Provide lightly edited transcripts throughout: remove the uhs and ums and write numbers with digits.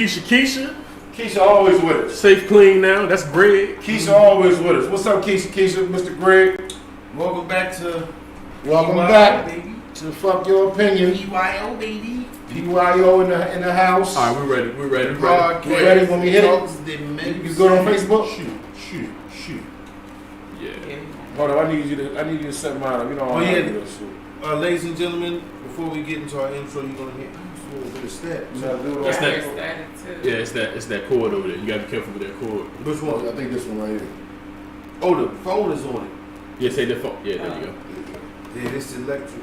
Keisha always with us. Safe, clean now. That's Greg. Keisha always with us. What's up, Keisha? Mr. Greg. Welcome back to Welcome PYO, back baby. to Fuck Your Opinion. PYO, baby. PYO in the house. All right, we're ready. We're ready. We ready when we hit it? You good on Facebook? Shoot. Yeah. Hold on, I need you to set mine up. You know, Ladies and gentlemen, before we get into our intro, you're gonna hear a little bit of stat. It's that cord over there. You gotta be careful with that cord. Which one? I think this one right here. Oh, the phone is on it. Yeah, say the phone. Yeah, there you go. Yeah, this is electric.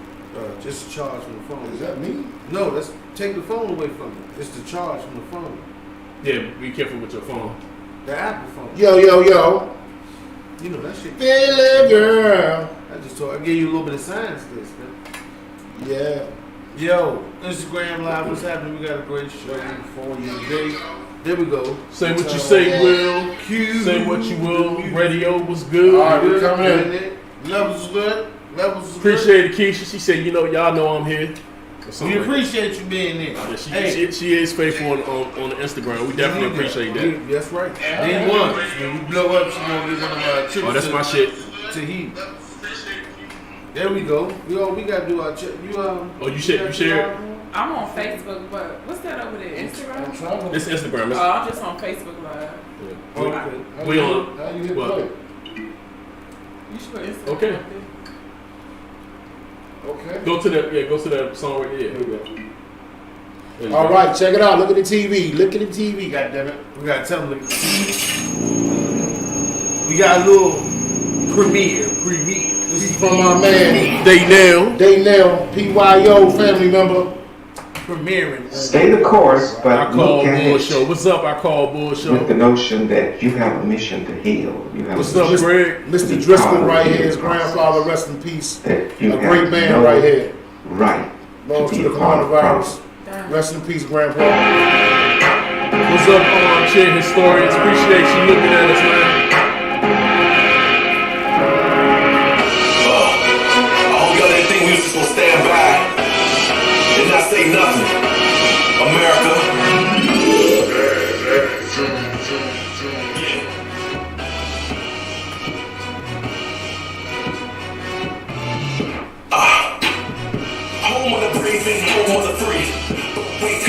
Just a charge from the phone. Is that me? No, let's take the phone away from it. It's the charge from the phone. Yeah, be careful with your phone. The Apple phone. Yo. You know that shit. Billy girl. I gave you a little bit of science this, man. Yeah. Yo, Instagram Live, what's happening? We got a great show for you today. There we go. Say what you say, Will. Say what you will. Radio was good. All right, we're coming in. Levels is good. Appreciate it, Keisha. She said, y'all know I'm here. We appreciate you being there. Yeah, she is faithful on Instagram. We definitely appreciate that. That's right. Day one. When we blow up, she's going to be one of our trips. Oh, that's my shit. Tahiti. There we go. We got to do our check. Oh, you share? I'm on Facebook, but what's that over there? Instagram? It's Instagram. Oh, I'm just on Facebook Live. Yeah. Okay. We on. How you hit What? play? You should put Instagram. Okay. up there. Okay. Go to that song right there. Here we go. There you All go. right, check it out. Look at the TV. Goddammit. We got to tell them. We got a little premiere. This is from our man, Daynell, PYO family member. Premiering. Stay the course, but our Call look at Bull it Show. What's up, our Call Bull with Show? the notion that you have a mission to heal. You have What's a up, mission Greg? Mr. Driscoll right here, his grandfather, rest in peace. that you A have great man no right here. right Lost to to be the a part of coronavirus. Damn. Rest in peace, grandpa. What's up, armchair historians? Appreciate you looking at us, man. I hope y'all didn't think we was just gonna stand by and not say nothing. America. Home of the brave and home of the free. But wait,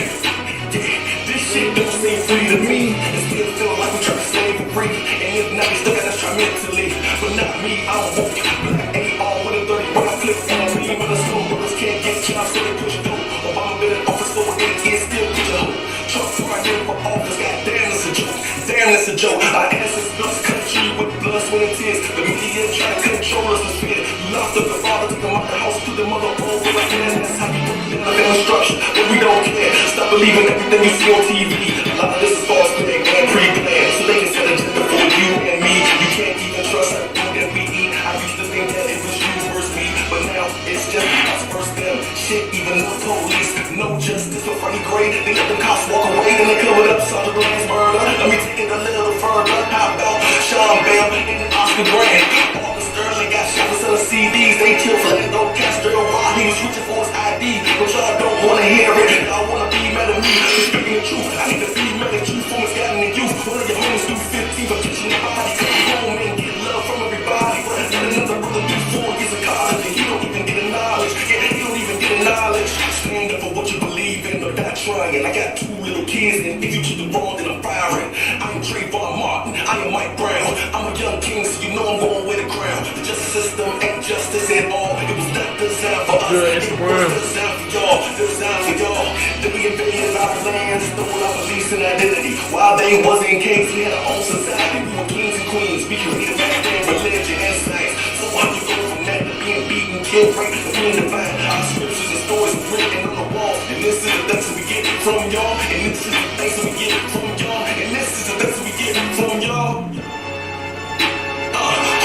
this shit don't seem free to me. It still feel like we try to slave for free. And if not, we still gotta try mentally. But not me, I don't want black AR with a 30 when I flip on me. When the slow brothers can't get jobs, so they push through. Obama been in office for 8 years, still push a hoe. Trump running for office, goddamn, that's a joke. Damn, that's a joke. Our ancestors country with blood, sweat, and tears. The media try to control us with fear. Locked up the father, took him out the house, threw the mother over like man. That's how you put them in structure, but we don't care. Stop believing everything you see on TV. A lot of this is false, but they grand pre-planned. So they can set a agenda for you and me. You can't even trust the food that we eat. I used to think that it was you versus me, but now it's just us versus them. Shit, even the police, no justice for Freddie Gray. They let the cops walk away, then they covered up Sandra Bland's murder. Let me take it a little further. How about Sean Bell and Oscar Grant? August Sterling got shot for selling CDs. They killed Philando Castro while he was reaching for his ID. But y'all don't wanna hear it. Y'all wanna be mad at me. Speaking the truth, I need to be mad at you for misguiding the youth. One of your homies do 15 for kitchen and body. Come home and get love from everybody. But another brother do 4 years of college and he don't even get the knowledge. Yeah, he don't even get the knowledge. Stand up for what you believe in, but not trying. I got 2 little kids, and if you do the wrong, then I'm firing. I am Trayvon Martin, I am Mike Brown. I'm a young king, so you know I'm going with the crown. The justice system ain't justice at all. It was not designed for us. It was designed for y'all. Designed for y'all. Then we invaded our land, stole our beliefs and identity. While they wasn't kings, we had our own society. We were kings and queens. We created back then religion and science. So how you go from that to being beaten, killed, raped, to being divine? Our scriptures and stories are written on the wall. And this is the things that we get from y'all. And this is the things that we get from y'all. And this is the things that we get from y'all.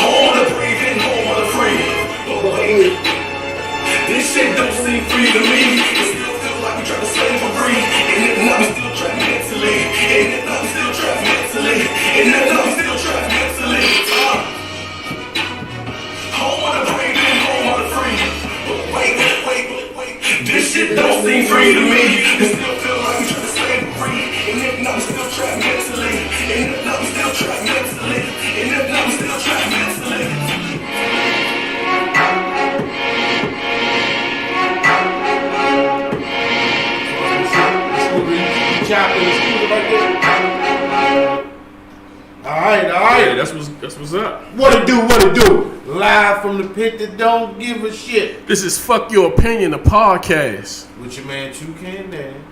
Home of the brave and home of the free. But wait, this shit don't seem free to me. It still feels like we try to slave for free. And if not, we still trapped mentally. And if not, we still trapped mentally. And if not, we still trapped mentally. Home of the brave and home of the free. But wait, this shit don't seem free to me. It still feels like we try to slave for free. if not, we still trapped mentally. And if not, we still trapped mentally. And if not, we still trapped mentally. Chopping the scooter right there. All right. Yeah, that's what's up. What it do? Live from the pit that don't give a shit. This is Fuck Your Opinion, the podcast. With your man Toucan Dan.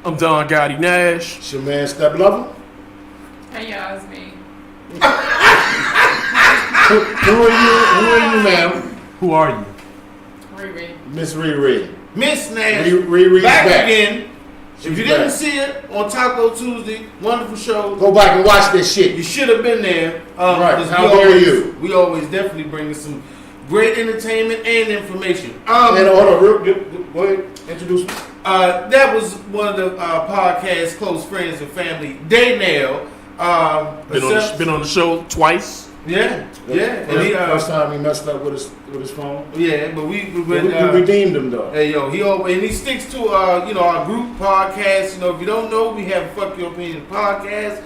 I'm Don Gotti Nash. It's your man Step Lover. Hey y'all, it's me. Who are you, ma'am? Who are you? Riri. Miss Riri. Miss Nash. Riri's back back again. If you She's didn't back. see it on Taco Tuesday, wonderful show. Go back and watch this shit. You should have been there. Right. 'Cause How we dare always- you? We always definitely bring you some great entertainment and information. And hold on, go ahead, introduce me. That was one of the podcast's close friends and family, Daynell. Been on the show twice. Yeah. And he, First time he messed up with his phone. yeah, but we We redeemed him though. hey yo, he always, and he sticks to our group podcast. You know, if you don't know, we have Fuck Your Opinion podcast.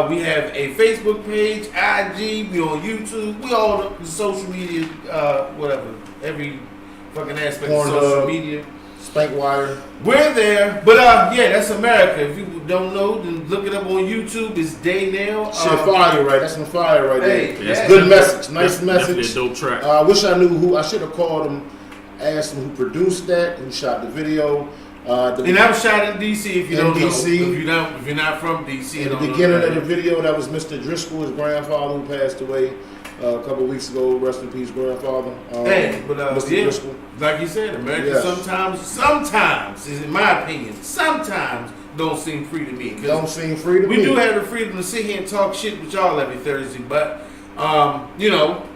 We have a Facebook page, IG. We on YouTube. We all the social media, whatever, every fucking aspect of social media. Spank Wire. We're there, but yeah, that's America. If you don't know, then look it up on YouTube. It's Daynell. Shit, fire right. That's some fire right Hey, there. yeah. Good message. Nice Definitely message. a dope track. I wish I knew who. I should have called him, asked him who produced that, who shot the video. And that was shot in DC. If you In don't know, DC. if you're not from DC, In and the don't know beginning that. of the video, that was Mr. Driscoll, his grandfather, who passed away a couple weeks ago. Rest in peace, grandfather. Hey, but Mr. yeah, Driscoll. like you said, America Yes. sometimes, is in my opinion, sometimes don't seem free to me. 'Cause Don't seem free to we me. do have the freedom to sit here and talk shit with y'all every Thursday, but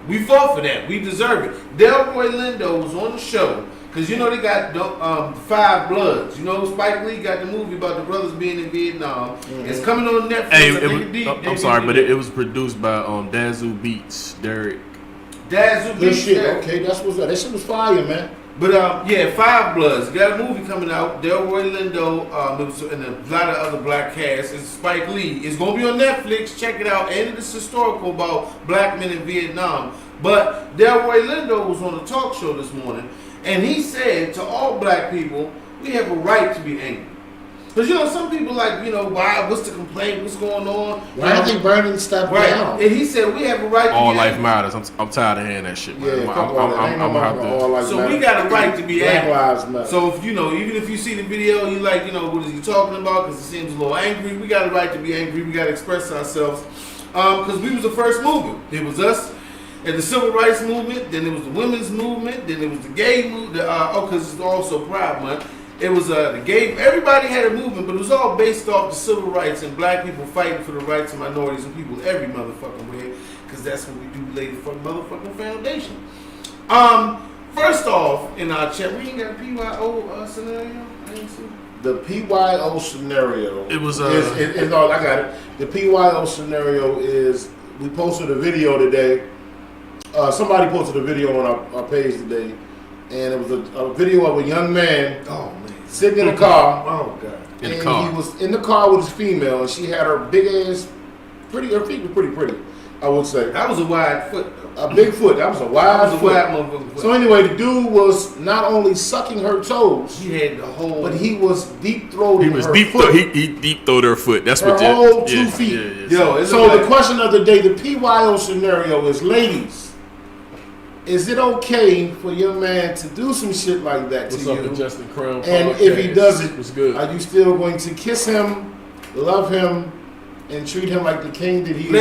we fought for that. We deserve it. Delroy Lindo was on the show because they got Five Bloods. Spike Lee got the movie about the brothers being in Vietnam. Mm-hmm. It's coming on Netflix. Hey, I'm sorry, but it was produced by Dazzle Beats, Derek. Dazzle Good Beats, shit. yeah. Okay, that's what's up. That shit was fire, man. But Five Bloods got a movie coming out. Delroy Lindo, and a lot of other black casts. It's Spike Lee. It's gonna be on Netflix. Check it out. And it's historical about black men in Vietnam. But Delroy Lindo was on a talk show this morning, and he said to all black people, we have a right to be angry. Because some people why? What's the complaint? What's going on? Why don't they burning stuff Right. down? And he said we have a right to All be life angry. matters. I'm tired of hearing that shit, man. Yeah, I'm gonna have to. all lives So matter. we got a right to be Black angry. lives matter. So if even if you see the video, you what is he talking about? Because it seems a little angry. We got a right to be angry. We got to express ourselves. Because we was the first movement. It was us at the Civil Rights Movement. Then it was the women's movement. Then it was the gay movement. Because it's also Pride Month. It was the gay. Everybody had a movement, but it was all based off the civil rights and black people fighting for the rights of minorities and people every motherfucking way. Because that's what we do, lady for motherfucking foundation. First off, in our chat, we ain't got a PYO scenario. I didn't see. The PYO scenario. It was is all I got it. The PYO scenario is we posted a video today. Somebody posted a video on our page today, and it was a video of a young man sitting in a car. Oh god. In the and car. he was in the car with his female, and she had her big ass, her feet were pretty pretty, I would say. That was a wide foot. A big foot. That was a wide That was a foot. wide motherfucking foot. So anyway, the dude was not only sucking her toes, He had the whole. but he was deep throating He was her deep. foot. He deep throwed her foot. That's Her what. whole 2 feet. Yo, it's So like, the question of the day, the PYO scenario is, ladies, is it okay for your man to do some shit like that What's to up, you? the Justin Crown And podcast? if he does it, what's good? are you still going to kiss him, love him, and treat him like the king that he is?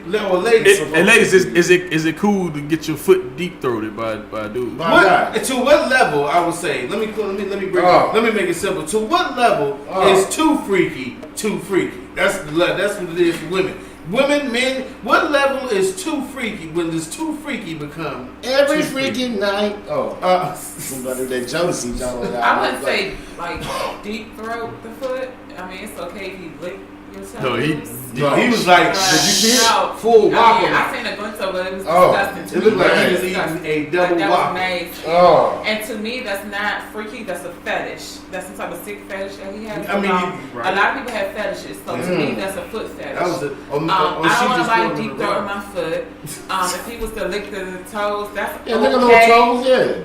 ladies. And ladies, is it cool to get your foot deep throated by a dude? My God. To what level? I would say. Let me break. Let me make it simple. To what level is too freaky? Too freaky. That's what it is for women. Women, men. What level is too freaky? When does too freaky become Every too freaky? freaking night. That jealousy, John. I wouldn't say like deep throat the foot. I mean, it's okay if you lick your toes. No, he was like, did you see it? No. Full whopper. I seen a glimpse of it. It was Oh. disgusting. To It looked me. like he It was disgusting. eating a double That whopper. was nasty. Oh. And to me, that's not freaky. That's a fetish. That's some type of sick fetish that he has. I mean, A lot of people have fetishes. So to me, that's a foot fetish. That was it. I don't want nobody deep throwing my foot. If he was to lick the toes, that's Yeah, look at okay. little toes, yeah.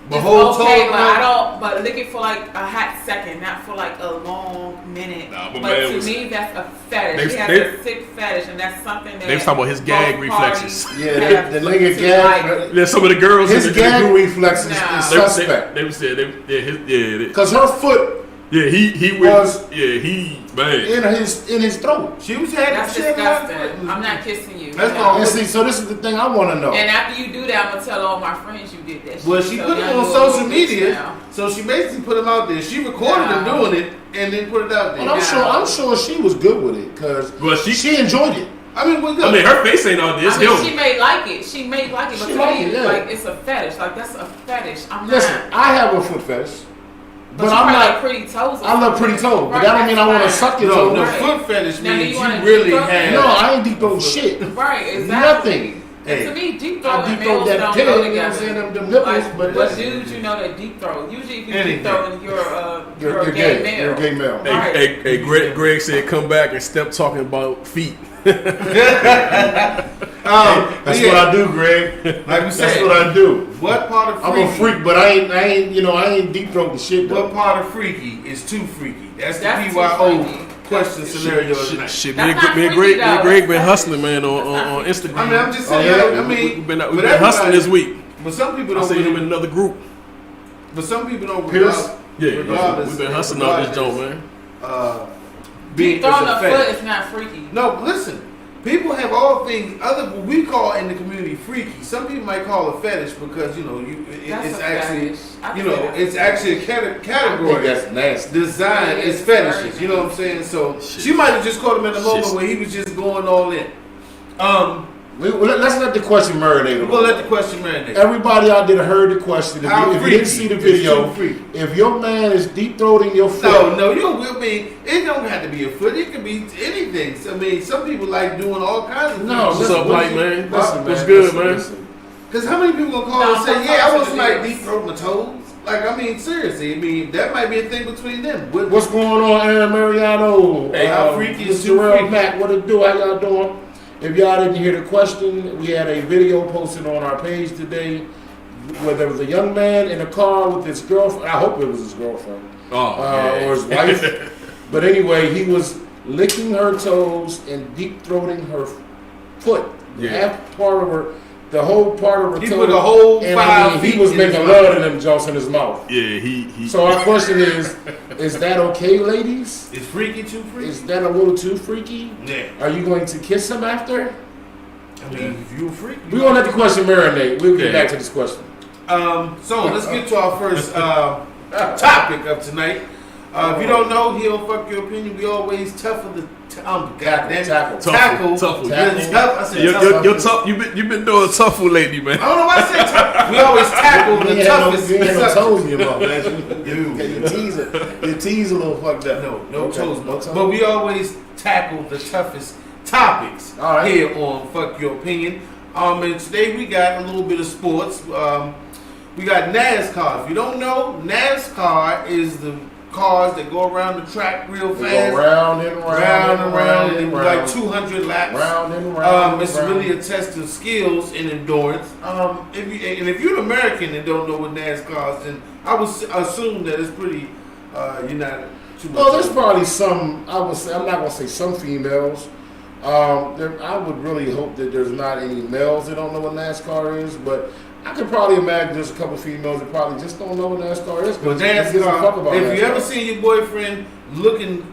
The It's whole okay, toe, but man. I don't. But lick it for like a hot second, not for like a long minute. Nah, my but man to was- me, that's a fetish. He has they- a sick fetish, and that's something that They was talking about his gag both parties reflexes. Yeah, have the to nigga gag. like. Yeah, some of the girls His in the gag group, reflex is Nah. suspect. They said they, Cause her foot he Was- man. in his throat. She was had That's she had disgusting. I'm not kissing you. That's No. all. And see, so this is the thing I want to know. And after you do that, I'm gonna tell all my friends you did that. Well, shit. she So put it now on you a social little bitch media, now. so she basically put him out there. She recorded him Nah. doing it and then put it out there. And I'm sure she was good with it because Well, she enjoyed it. I mean, what I mean, her face ain't all this. I mean, Him. she may like it. She may like it, but She to like me, it, yeah. like it's a fetish. Like that's a fetish. I'm Listen, not. I have a foot fetish, But but you I'm probably not. like pretty toes. Or I love something. pretty toes, but Right, that don't mean I want to that's suck your No, toes. no, Right. foot fetish Now, do means you you wanna really deep throat have. No, I ain't deep throat shit. Right, exactly. Nothing. And Hey, to me, deep I throat deep and throat males that don't pig, go you know what I'm together. saying, them nipples, Like, but what that's- dudes you know that deep throat? Usually, if you Anything. deep throat, you're You're a gay gay. male. You're a gay male. Hey, hey, Greg said, "Come back and step talking about feet." That's what I do, Greg. Like we That's said, what I do. what part of I'm freaky? a freak, but I ain't deep throating shit. What Though. part of freaky is too freaky? That's the That's too PYO freaky. question scenario of the night. Shit, That's me not and freaky, Greg though. been That's hustling, freaky. man, on That's not Instagram. I mean, I'm just Oh, saying. yeah? I mean, we've been but hustling everybody- this week. But some people I don't. seen him in Really, another group. but some people don't. Pierce? Yeah, regardless- we've been hustling on this joint, man. Being Deep throwing as a a foot fetish. is not freaky. No, listen. People have all things other what we call in the community freaky. Some people might call it fetish because That's it's a actually fetish. I think that's it's actually a I think category. that's nasty. Design It is is fetishes. very You know what I'm saying? So Shit. she might have just caught him in a moment Shit. where he was just going all in. Let's let the question marinate. We're gonna let the question marinate. Everybody out there heard the question. If How you freaky didn't see the is video, too freaky? if your man is deep throating your foot, No, I mean, it don't have to be a foot. It can be anything. So, I mean, some people like doing all kinds of no. things. What's up, Mike, man? Listen, What's man, good, listen, man? listen. Because how many people gonna call No, and say, I'm "Yeah, I talking want to somebody the deep throat my toes"? Like, I mean, seriously. I mean, that might be a thing between them. What's going on, Aaron Mariano? Hey, how freaky is Mr. too Real freaky? Mac, what it do? How y'all doing? If y'all didn't hear the question, we had a video posted on our page today where there was a young man in a car with his girlfriend. I hope it was his girlfriend or his wife. But anyway, he was licking her toes and deep throating her foot. Yeah. Half part of her, the whole part of her He toe. put a whole and 5 he feet was in making his love mouth. to them jokes in his mouth. Yeah, he. So our question is that okay, ladies? Is freaky too freaky? Is that a little too freaky? Yeah. Are you going to kiss him after? I mean, if you a freak, We're going to let the question marinate. We'll get Okay. back to this question. So let's get to our first topic of tonight. If you don't know, here on Fuck Your Opinion, we always tackle the goddamn Tackle. tackle. Tuffle. Yeah, tough. I said You're tough. tough. You've been doing tuffle lately, man. I don't know why I said tough. We always tackle You the ain't toughest. no subject. toes in your mouth, man. Your teeth a little fucked up. No Okay, toes, no toes. But we always tackle the toughest topics All right. here on Fuck Your Opinion. And today we got a little bit of sports. We got NASCAR. If you don't know, NASCAR is the cars that go around the track real They fast. go round and round, round and round, and and round, like 200 laps. round and round. It's and round. really a test of skills and endurance. If you're an American and don't know what NASCAR is, then I would assume that it's pretty. You're not too much. Well, there's probably some. I would say I'm not gonna say some females. I would really hope that there's not any males that don't know what NASCAR is, but I could probably imagine there's a couple females that probably just don't know what NASCAR is. But They just give a fuck NASCAR, about if NASCAR. you ever seen your boyfriend looking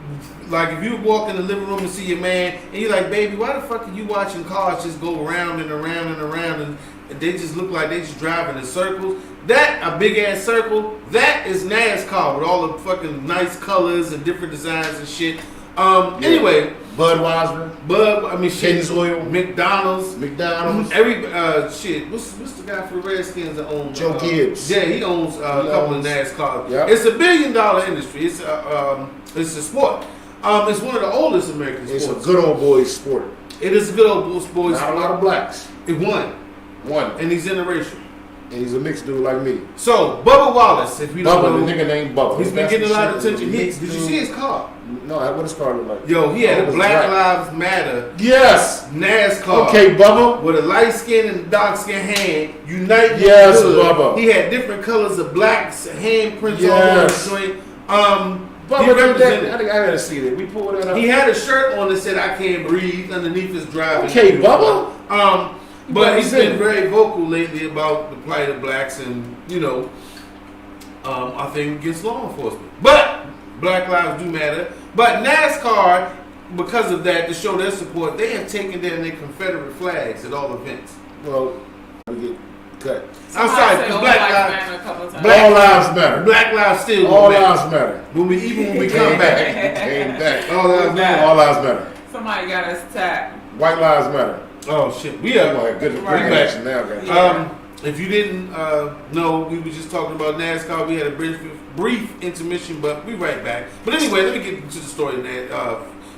like if you walk in the living room and see your man and you're like, baby, why the fuck are you watching cars just go around and around and around and they just look like they just driving in circles? That, a big ass circle, that is NASCAR with all the fucking nice colors and different designs and shit. Anyway, Budweiser, Bud, I mean shit, Pennzoil, McDonald's. McDonald's. Every shit. What's the guy for the Redskins that owns Joe Gibbs. Yeah, he owns a couple of owns- NASCAR. Yep. It's $1 billion industry. It's a sport. It's one of the oldest American sports. It's a good old boys sport. It is a good old boys Not sport. a lot of blacks. It won. And he's interracial. And he's a mixed dude like me. So, Bubba Wallace, if you don't Bubba, know. the nigga named Bubba. He's been getting a lot of Shit, attention. mixed Did you dude. see his car? No, what his car look like? Yo, he had Oh, a it was Black black. Lives Matter Yes. NASCAR. Okay, Bubba. With a light skin and a dark skin hand, unite. Yes, good. Bubba. He had different colors of black handprints Yes. all over his joint. He Bubba, represented. I think I gotta see that. We pulled that up. He had a shirt on that said "I can't breathe" underneath his driving. Okay, Bubba. But he's been Represented. very vocal lately about the plight of blacks and I think against law enforcement. But Black Lives do matter. But NASCAR, because of that, to show their support, they have taken down their Confederate flags at all events. Well, we get cut. I'm sorry, because All lives matter. Black lives still All matter. lives matter. When we come back. Came back. All lives matter. All lives matter. Somebody got us tapped. White lives matter. Oh shit, we We are. have good Right. connection now, guys. Yeah. If you didn't know, we were just talking about NASCAR. We had a brief intermission, but we right back. But anyway, let me get to the story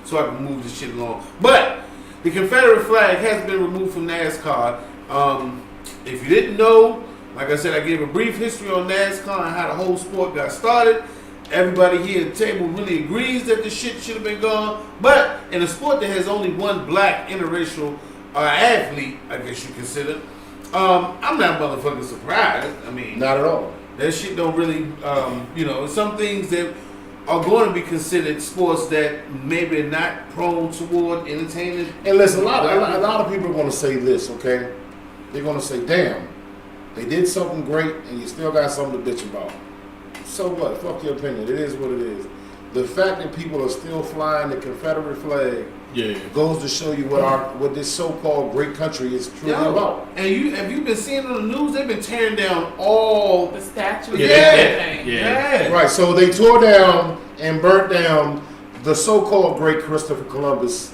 so I can move this shit along. But the Confederate flag has been removed from NASCAR. If you didn't know, like I said, I gave a brief history on NASCAR and how the whole sport got started. Everybody here at the table really agrees that the shit should have been gone. But in a sport that has only one black interracial athlete, I guess you consider, I'm not motherfucking surprised. I mean, Not at all. that shit don't really, some things that are going to be considered sports that maybe are not prone toward entertaining. And listen, a lot of people are going to say this, okay? They're going to say, damn, they did something great and you still got something to bitch about. So what? Fuck your opinion. It is what it is. The fact that people are still flying the Confederate flag goes to show you what this so-called great country is truly about. And have you been seeing on the news? They've been tearing down all The statue. Yeah. Right, so they tore down and burnt down the so-called great Christopher Columbus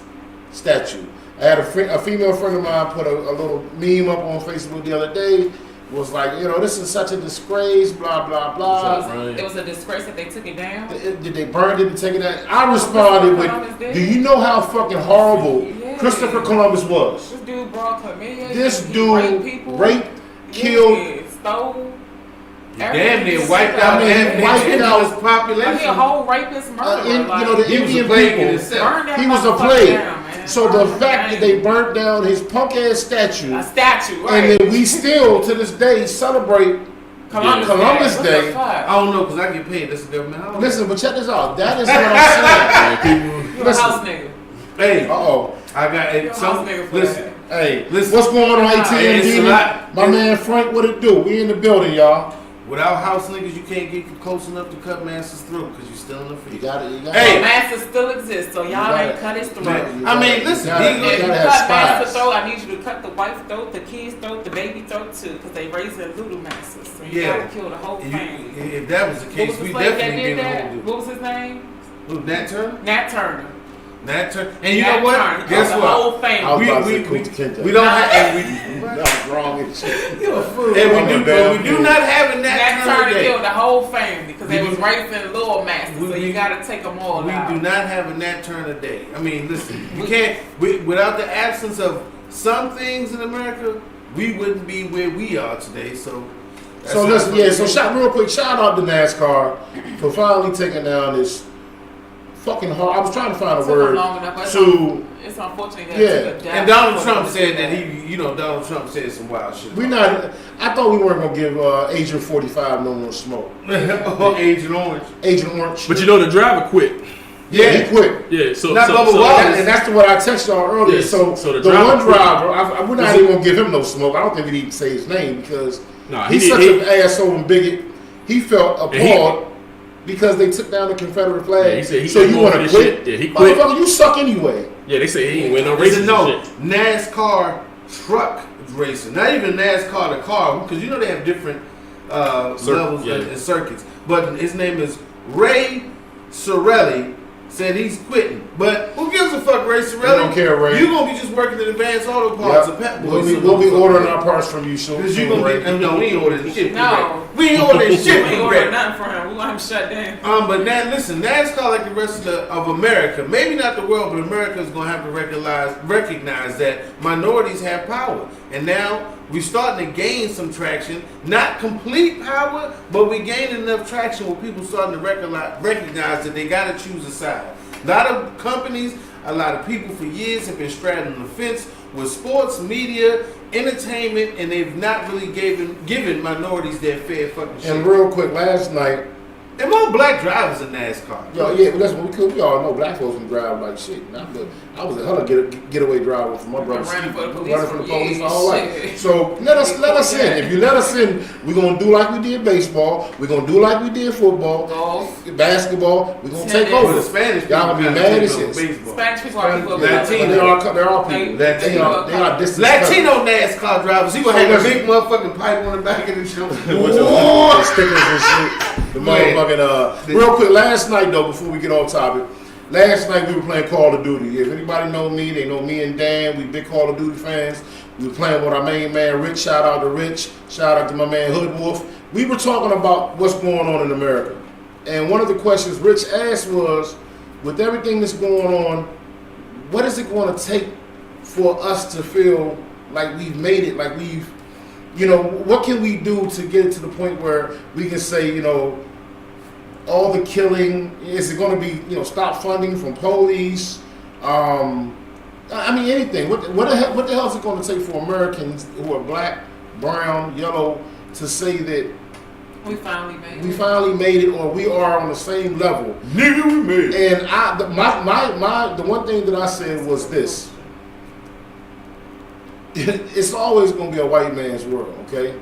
statue. I had a female friend of mine put a little meme up on Facebook the other day. Was like, this is such a disgrace, blah, blah, blah. It was a disgrace that they took it down. Did they burn it and take it down? I responded with, do you know how fucking horrible Christopher Columbus was? This dude brought chlamydia. This he dude raped people. killed, stole. damn near wiped out his population. He a whole rapist murderer. the Indian people. He was a plague. So the fact that they burnt down his punk ass statue, a statue, right? and then we still to this day celebrate Columbus Day. I don't know because I get paid. That's the government holiday. Listen, but check this out. That is what I'm saying. You're a house nigga. Hey, Uh-oh. I got it. Listen. Hey, what's going on, AT&T? My man Frank, what it do? We in the building, y'all. Without house niggas, you can't get close enough to cut Master's throat because you're still in the field. You got it. Hey, Master still exists, so y'all ain't cut his throat. Listen. If you cut Master's throat, I need you to cut the wife's throat, the kid's throat, the baby throat too, because they raising little masters. So you gotta kill the whole family. If that was the case, we definitely get a whole. What was his name? Who? Nat Turner. Nat Turner. And you know what? Guess what? The whole family. We don't have. That was wrong and shit. You're a fool. We do not have a Nat Turner Day. Killed the whole family because they was raising little masters. So you got to take them all out. We do not have a Nat Turner Day. I mean, listen, we can't. Without the absence of some things in America, we wouldn't be where we are today. So listen, real quick, shout out to NASCAR for finally taking down this fucking hard. I was trying to find a word to. It's unfortunate that it took a and Donald Trump said that Donald Trump said some wild shit. I thought we weren't gonna give Agent 45 no more smoke. Agent Orange. But the driver quit. Yeah, he quit. Yeah, so and that's what I texted y'all earlier. Yeah, so the one driver, we're not even gonna give him no smoke. I don't think we need to say his name because he's such an asshole and bigot. He felt appalled because they took down the Confederate flag. Yeah, he said so you want to quit? Yeah, he quit. Motherfucker, you suck anyway. Yeah, they say he ain't win no races. No, NASCAR truck racing, not even NASCAR the car, because they have different levels and circuits. But his name is Ray Sorelli. Said he's quitting, but who gives a fuck? Ray Ray Sorelli, don't care, Ray. you're gonna be just working at Advanced Auto Parts or Pep Boys. We'll be ordering our parts from you soon. Because you gonna Ray. be, no, we ain't ordering shit. No. We ain't ordering shit We ain't from ordering Ray. nothing for him. We want him shut down. But now listen, NASCAR, like the rest of America, maybe not the world, but America is gonna have to recognize that minorities have power, and now we're starting to gain some traction. Not complete power, but we gained enough traction where people starting to recognize that they gotta choose a side. A lot of companies, a lot of people for years have been straddling the fence with sports, media, entertainment, and they've not really given minorities their fair fucking share. And real quick, last night. There are more black drivers in NASCAR. Yo, yeah, but listen, we all know black folks can drive like shit. I was a hell of a getaway driver for my brother. Running for the police. Running for the police Yeah, all shit. life. So let us in. If you let us in, we're gonna do like we did baseball. We're gonna do like we did football, Golf. basketball. We're gonna take Tennis. over. The Spanish Y'all gonna be people mad kinda as take shit. over baseball. Spanish people are people. Latino. They're all people. They They are distant. Latino NASCAR drivers, he gonna have a big motherfucking pipe on the back of the show. The stickers and shit. The motherfucking real quick, last night though, before we get off topic, last night we were playing Call of Duty. If anybody know me, they know me and Dan. We big Call of Duty fans. We were playing with our main man Rich. Shout out to Rich. Shout out to my man Hood Wolf. We were talking about what's going on in America. And one of the questions Rich asked was, with everything that's going on, what is it going to take for us to feel like we've made it, like we've, what can we do to get it to the point where we can say, all the killing, is it going to be, stop funding from police? I mean, anything. What the hell is it going to take for Americans who are black, brown, yellow to say that We finally made it. we finally made it, or we are on the same level? Nigga, we made it. And the one thing that I said was this. It's always going to be a white man's world, okay?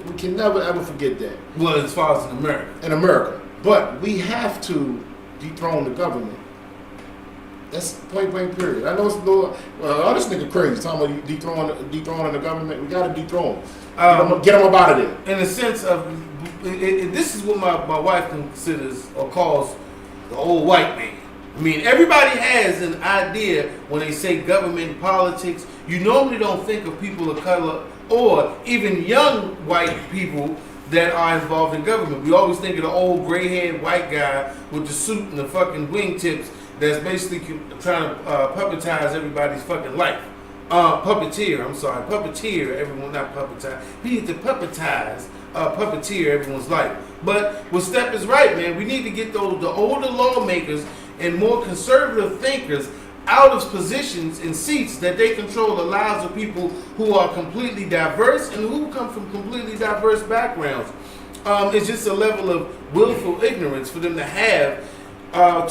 We can never ever forget that. Well, as far as in America. In America. But we have to dethrone the government. That's point blank period. I know it's this nigga crazy talking about dethroning the government. We got to dethrone them. Get them up out of there. In the sense of, this is what my wife considers or calls the old white man. I mean, everybody has an idea when they say government politics. You normally don't think of people of color or even young white people that are involved in government. We always think of the old gray-haired white guy with the suit and the fucking wingtips that's basically trying to puppetize everybody's fucking life. Puppeteer everyone, not puppetize. He needs to puppeteer everyone's life. But what Step is right, man. We need to get the older lawmakers and more conservative thinkers out of positions and seats that they control the lives of people who are completely diverse and who come from completely diverse backgrounds. It's just a level of willful ignorance for them to have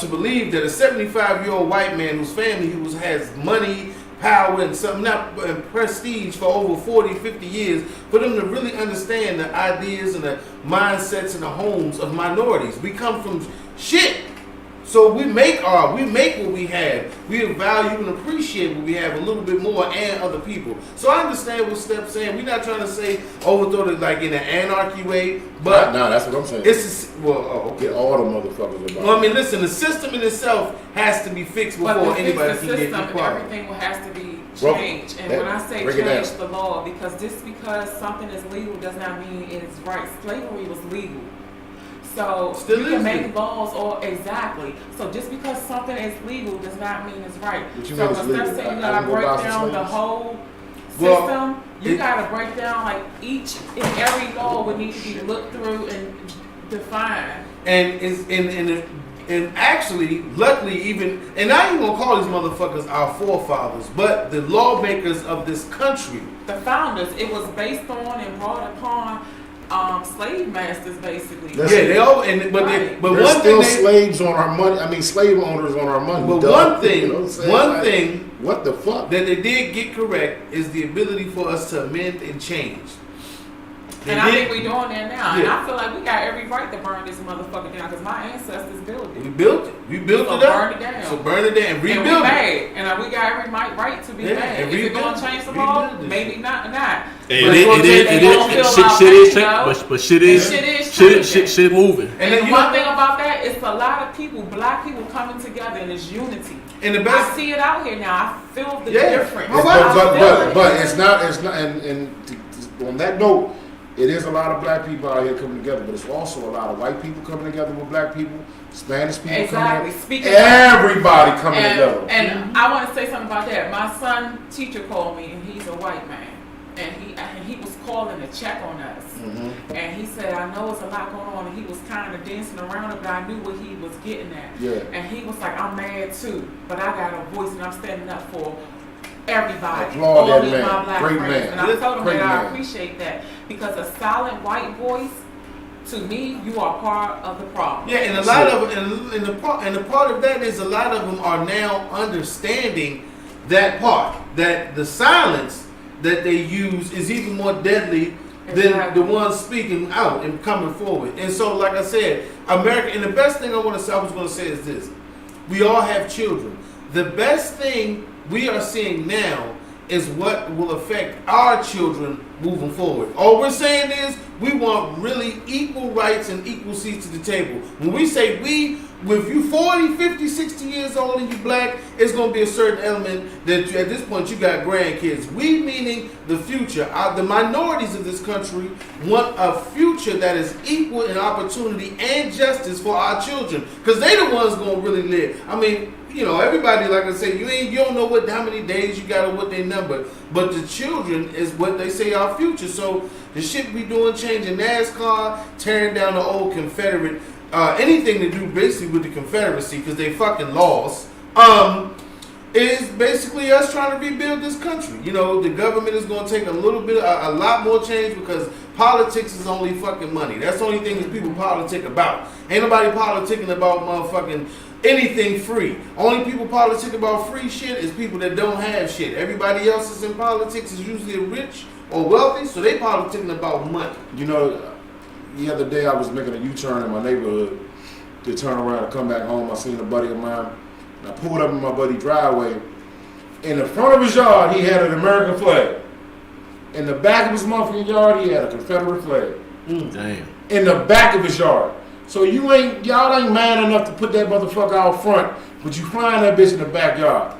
to believe that a 75-year-old white man whose family has money, power, and prestige for over 40, 50 years, for them to really understand the ideas and the mindsets and the homes of minorities. We come from shit. So we make what we have. We value and appreciate what we have a little bit more and other people. So I understand what Step's saying. We're not trying to say overthrow it like in an anarchy way, but no, that's what I'm saying. Okay. Get all the motherfuckers about. Well, I mean, listen, the system in itself has to be fixed before anybody can get system, equality. everything has to be changed. And when I say change the law, because something is legal does not mean it is right. Slavery was legal. So Still you can is make legal. laws exactly. So just because something is legal does not mean it's right. What you So mean it's instead of legal? saying you I gotta can go break buy some down the slaves? whole Well, system, you gotta break down like each and every law would need to be looked through and defined. And actually, luckily, and I ain't gonna call these motherfuckers our forefathers, but the lawmakers of this country. The founders, it was based on and brought upon slave masters, basically. That's Yeah, it. they all, but There's one thing still slaves on our money. I mean, slave owners on our money. But dog. one thing, You know what I'm saying? thing What the fuck? that they did get correct is the ability for us to amend and change. And I think we're doing that now. And Yeah. I feel like we got every right to burn this motherfucker down because my ancestors built it. We built it. We built So it up. burn it down. So burn it down and And we rebuild it. mad. And we got every right to be Yeah, mad. and Is it going rebuild to change the it. law? Rebuild it. Maybe not. It But is. they gonna feel our Shit is pain, changing, though. but shit is shit moving. And And then the you one know- thing about that is a lot of people, black people coming together and it's unity. And the I best, see it out here now. I feel the Yeah. difference. But- But it's not, and on that note, it is a lot of black people out here coming together, but it's also a lot of white people coming together with black people, Spanish people Exactly. coming together. Speaking Everybody coming together. And I want to say something about that. My son teacher called me, and he's a white man, and he was calling to check on us. And he said, I know it's a lot going on, and he was kind of dancing around it, but I knew what he was getting at. Yeah. And he was like, I'm mad too, but I got a voice, and I'm standing up for everybody, Applaud all that of man. my black Great friends. man. And I told him Great that I man. appreciate that, because a silent white voice, to me, you are part of the problem. yeah, and a lot of and the part of that is a lot of them are now understanding that part, that the silence that they use is even more deadly than the ones speaking out and coming forward. And so, like I said, America, and the best thing I was going to say is this: we all have children. The best thing we are seeing now is what will affect our children moving forward. All we're saying is we want really equal rights and equal seats at the table. When we say we, if you 40, 50, 60 years old and you black, it's going to be a certain element that at this point you got grandkids. We meaning the future. The minorities of this country want a future that is equal in opportunity and justice for our children, because they the ones going to really live. I mean, you know, everybody, like I say, you don't know how many days you got or what they number, but the children is what they say our future. So the shit we doing, changing NASCAR, tearing down the old Confederate, anything to do basically with the Confederacy, because they fucking lost, is basically us trying to rebuild this country. You know, the government is going to take a lot more change, because politics is only fucking money. That's the only thing that people politic about. Ain't nobody politicking about motherfucking anything free. Only people politic about free shit is people that don't have shit. Everybody else is in politics is usually rich or wealthy, so they politicking about money. You know, the other day I was making a U-turn in my neighborhood to turn around and come back home. I seen a buddy of mine, and I pulled up in my buddy's driveway. In the front of his yard, he had an American flag. In the back of his motherfucking yard, he had a Confederate flag. Damn. In the back of his yard. So y'all ain't man enough to put that motherfucker out front, but you find that bitch in the backyard.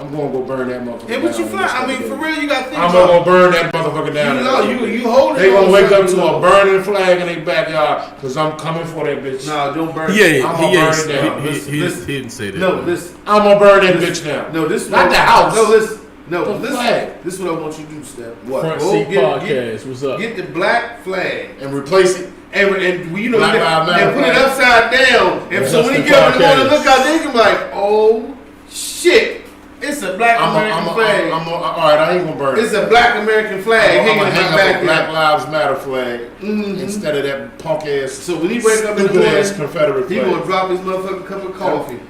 I'm gonna go burn that motherfucker Hey, down. what you fly? I mean, for real, you got to think I'm about gonna go burn that motherfucker down. you hold it. They gonna wake up to a burning flag in their backyard, because I'm coming for that bitch. No, don't burn. Yeah, I'm gonna burn it down. he didn't say that. No, listen. I'm gonna burn that bitch down. No, this Not the house. No, listen. No, The listen. flag. This is what I want you to do, Steph. What? Front Go Seat get- Podcast. What's up? Get the black flag And replace it. and you know Black Lives Matter and put it flag. upside down. And so when you Justin get up and want to Podcast. look out, they can be like, oh shit, it's a black American flag. all right, I ain't gonna burn it. It's a black American flag I'm hanging gonna in hang my up a back Black there. Lives Matter flag instead of that punk ass, So when he wake up in the stupid ass morning, Confederate he flag. gonna drop his motherfucking cup of coffee.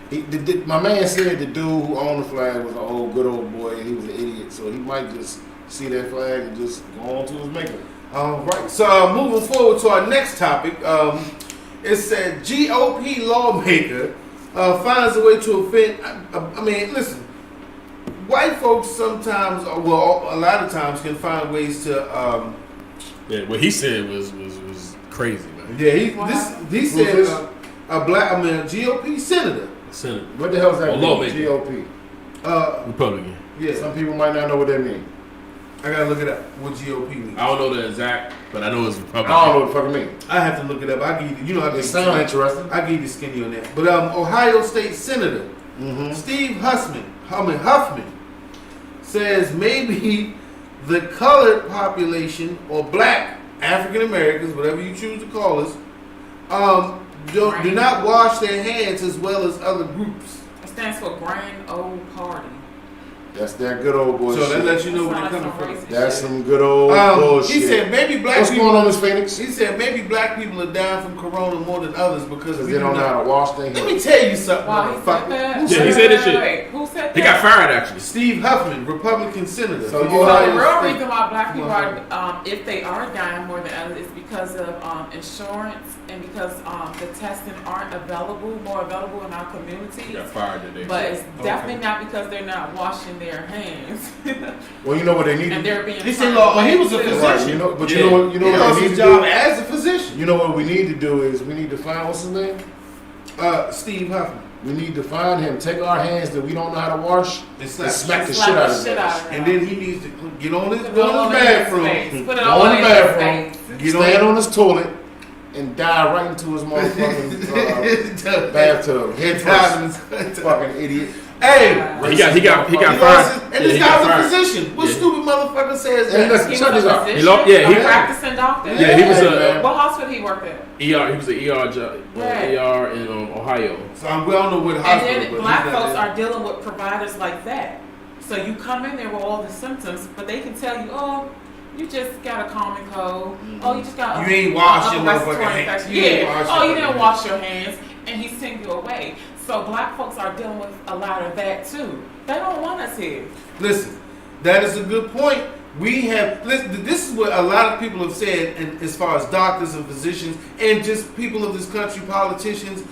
My man said the dude who owned the flag was an good old boy, and he was an idiot, so he might just see that flag and just go on to his maker. All right. So moving forward to our next topic, it said GOP lawmaker finds a way to offend. I mean, listen, white folks sometimes, well, a lot of times, can find ways to. Yeah, what he said was crazy, man. Yeah, he said a GOP senator. Senator, What the hell is that? Oh, lawmaker. GOP. Republican. Yeah, Some people might not know what that means. I gotta look it up. What GOP means? I don't know the exact, but I know it's I Republican. don't know what the fuck it means. I have to look it up. I give you, I It give sounds you, interesting. I give you skinny on that. But Ohio State Senator Steve Huffman says maybe the colored population or black African Americans, whatever you choose to call us, do not wash their hands as well as other groups. It stands for Grand Old Party. That's that good old bullshit. So that lets you know where That's they're like coming some from. racist That's shit. some good old bullshit. He said maybe black What's people. going on, Miss Phoenix? He said maybe black people are dying from corona more than others because Because we they do don't know not. how to wash their Let hands. me tell you something, Wow, he said motherfucker. that? Yeah, he said that shit. Wait, who said that? He got fired actually. Steve Huffman, Republican senator. So from you- So Ohio the real State. reason why black people are, if they are dying more than others, is because of insurance and because the testing aren't more available in our community. He got fired today. But it's definitely not because they're not washing their hands Well, you know what they need and to they're being. He said, turned he was a away, too. physician. Right, you know, but Yeah. you know what He they lost need his to job do? as a physician. You know what we need to do is we need to find, what's his name? Steve Huffman. We need to find him, take our hands that we don't know how to wash, And and slap smack the Slap shit out the of shit out of him. him. And then he needs to get on his Put it go all to the in his bathroom. face. Put it Go all in in the his bathroom, face. stand on his toilet, and dive right into his motherfucking bathtub, head first. Fucking idiot. Hey, He got you know, fired. and Yeah, this he got guy's a fired. physician. What Yeah. stupid motherfucker says Hey, that? listen, He check was this a out. physician, He lo- yeah, he- a practicing doctor. Yeah, he was Hey, a man. What hospital he worked at? ER. He was an Right. ER in Ohio. So we don't know what And hospital. then but black he's not folks there. are dealing with providers like that. So you come in there with all the symptoms, but they can tell you, oh, you just got a common cold. Oh, you just got You ain't washed a your respiratory motherfucking hands. infection. You ain't Yeah. washed Oh, your you didn't fucking wash your hands, and he's sending you away. So black folks are dealing with a lot of that too. They don't want us here. Listen, that is a good point. We have, listen, this is what a lot of people have said, and as far as doctors and physicians and just people of this country, politicians,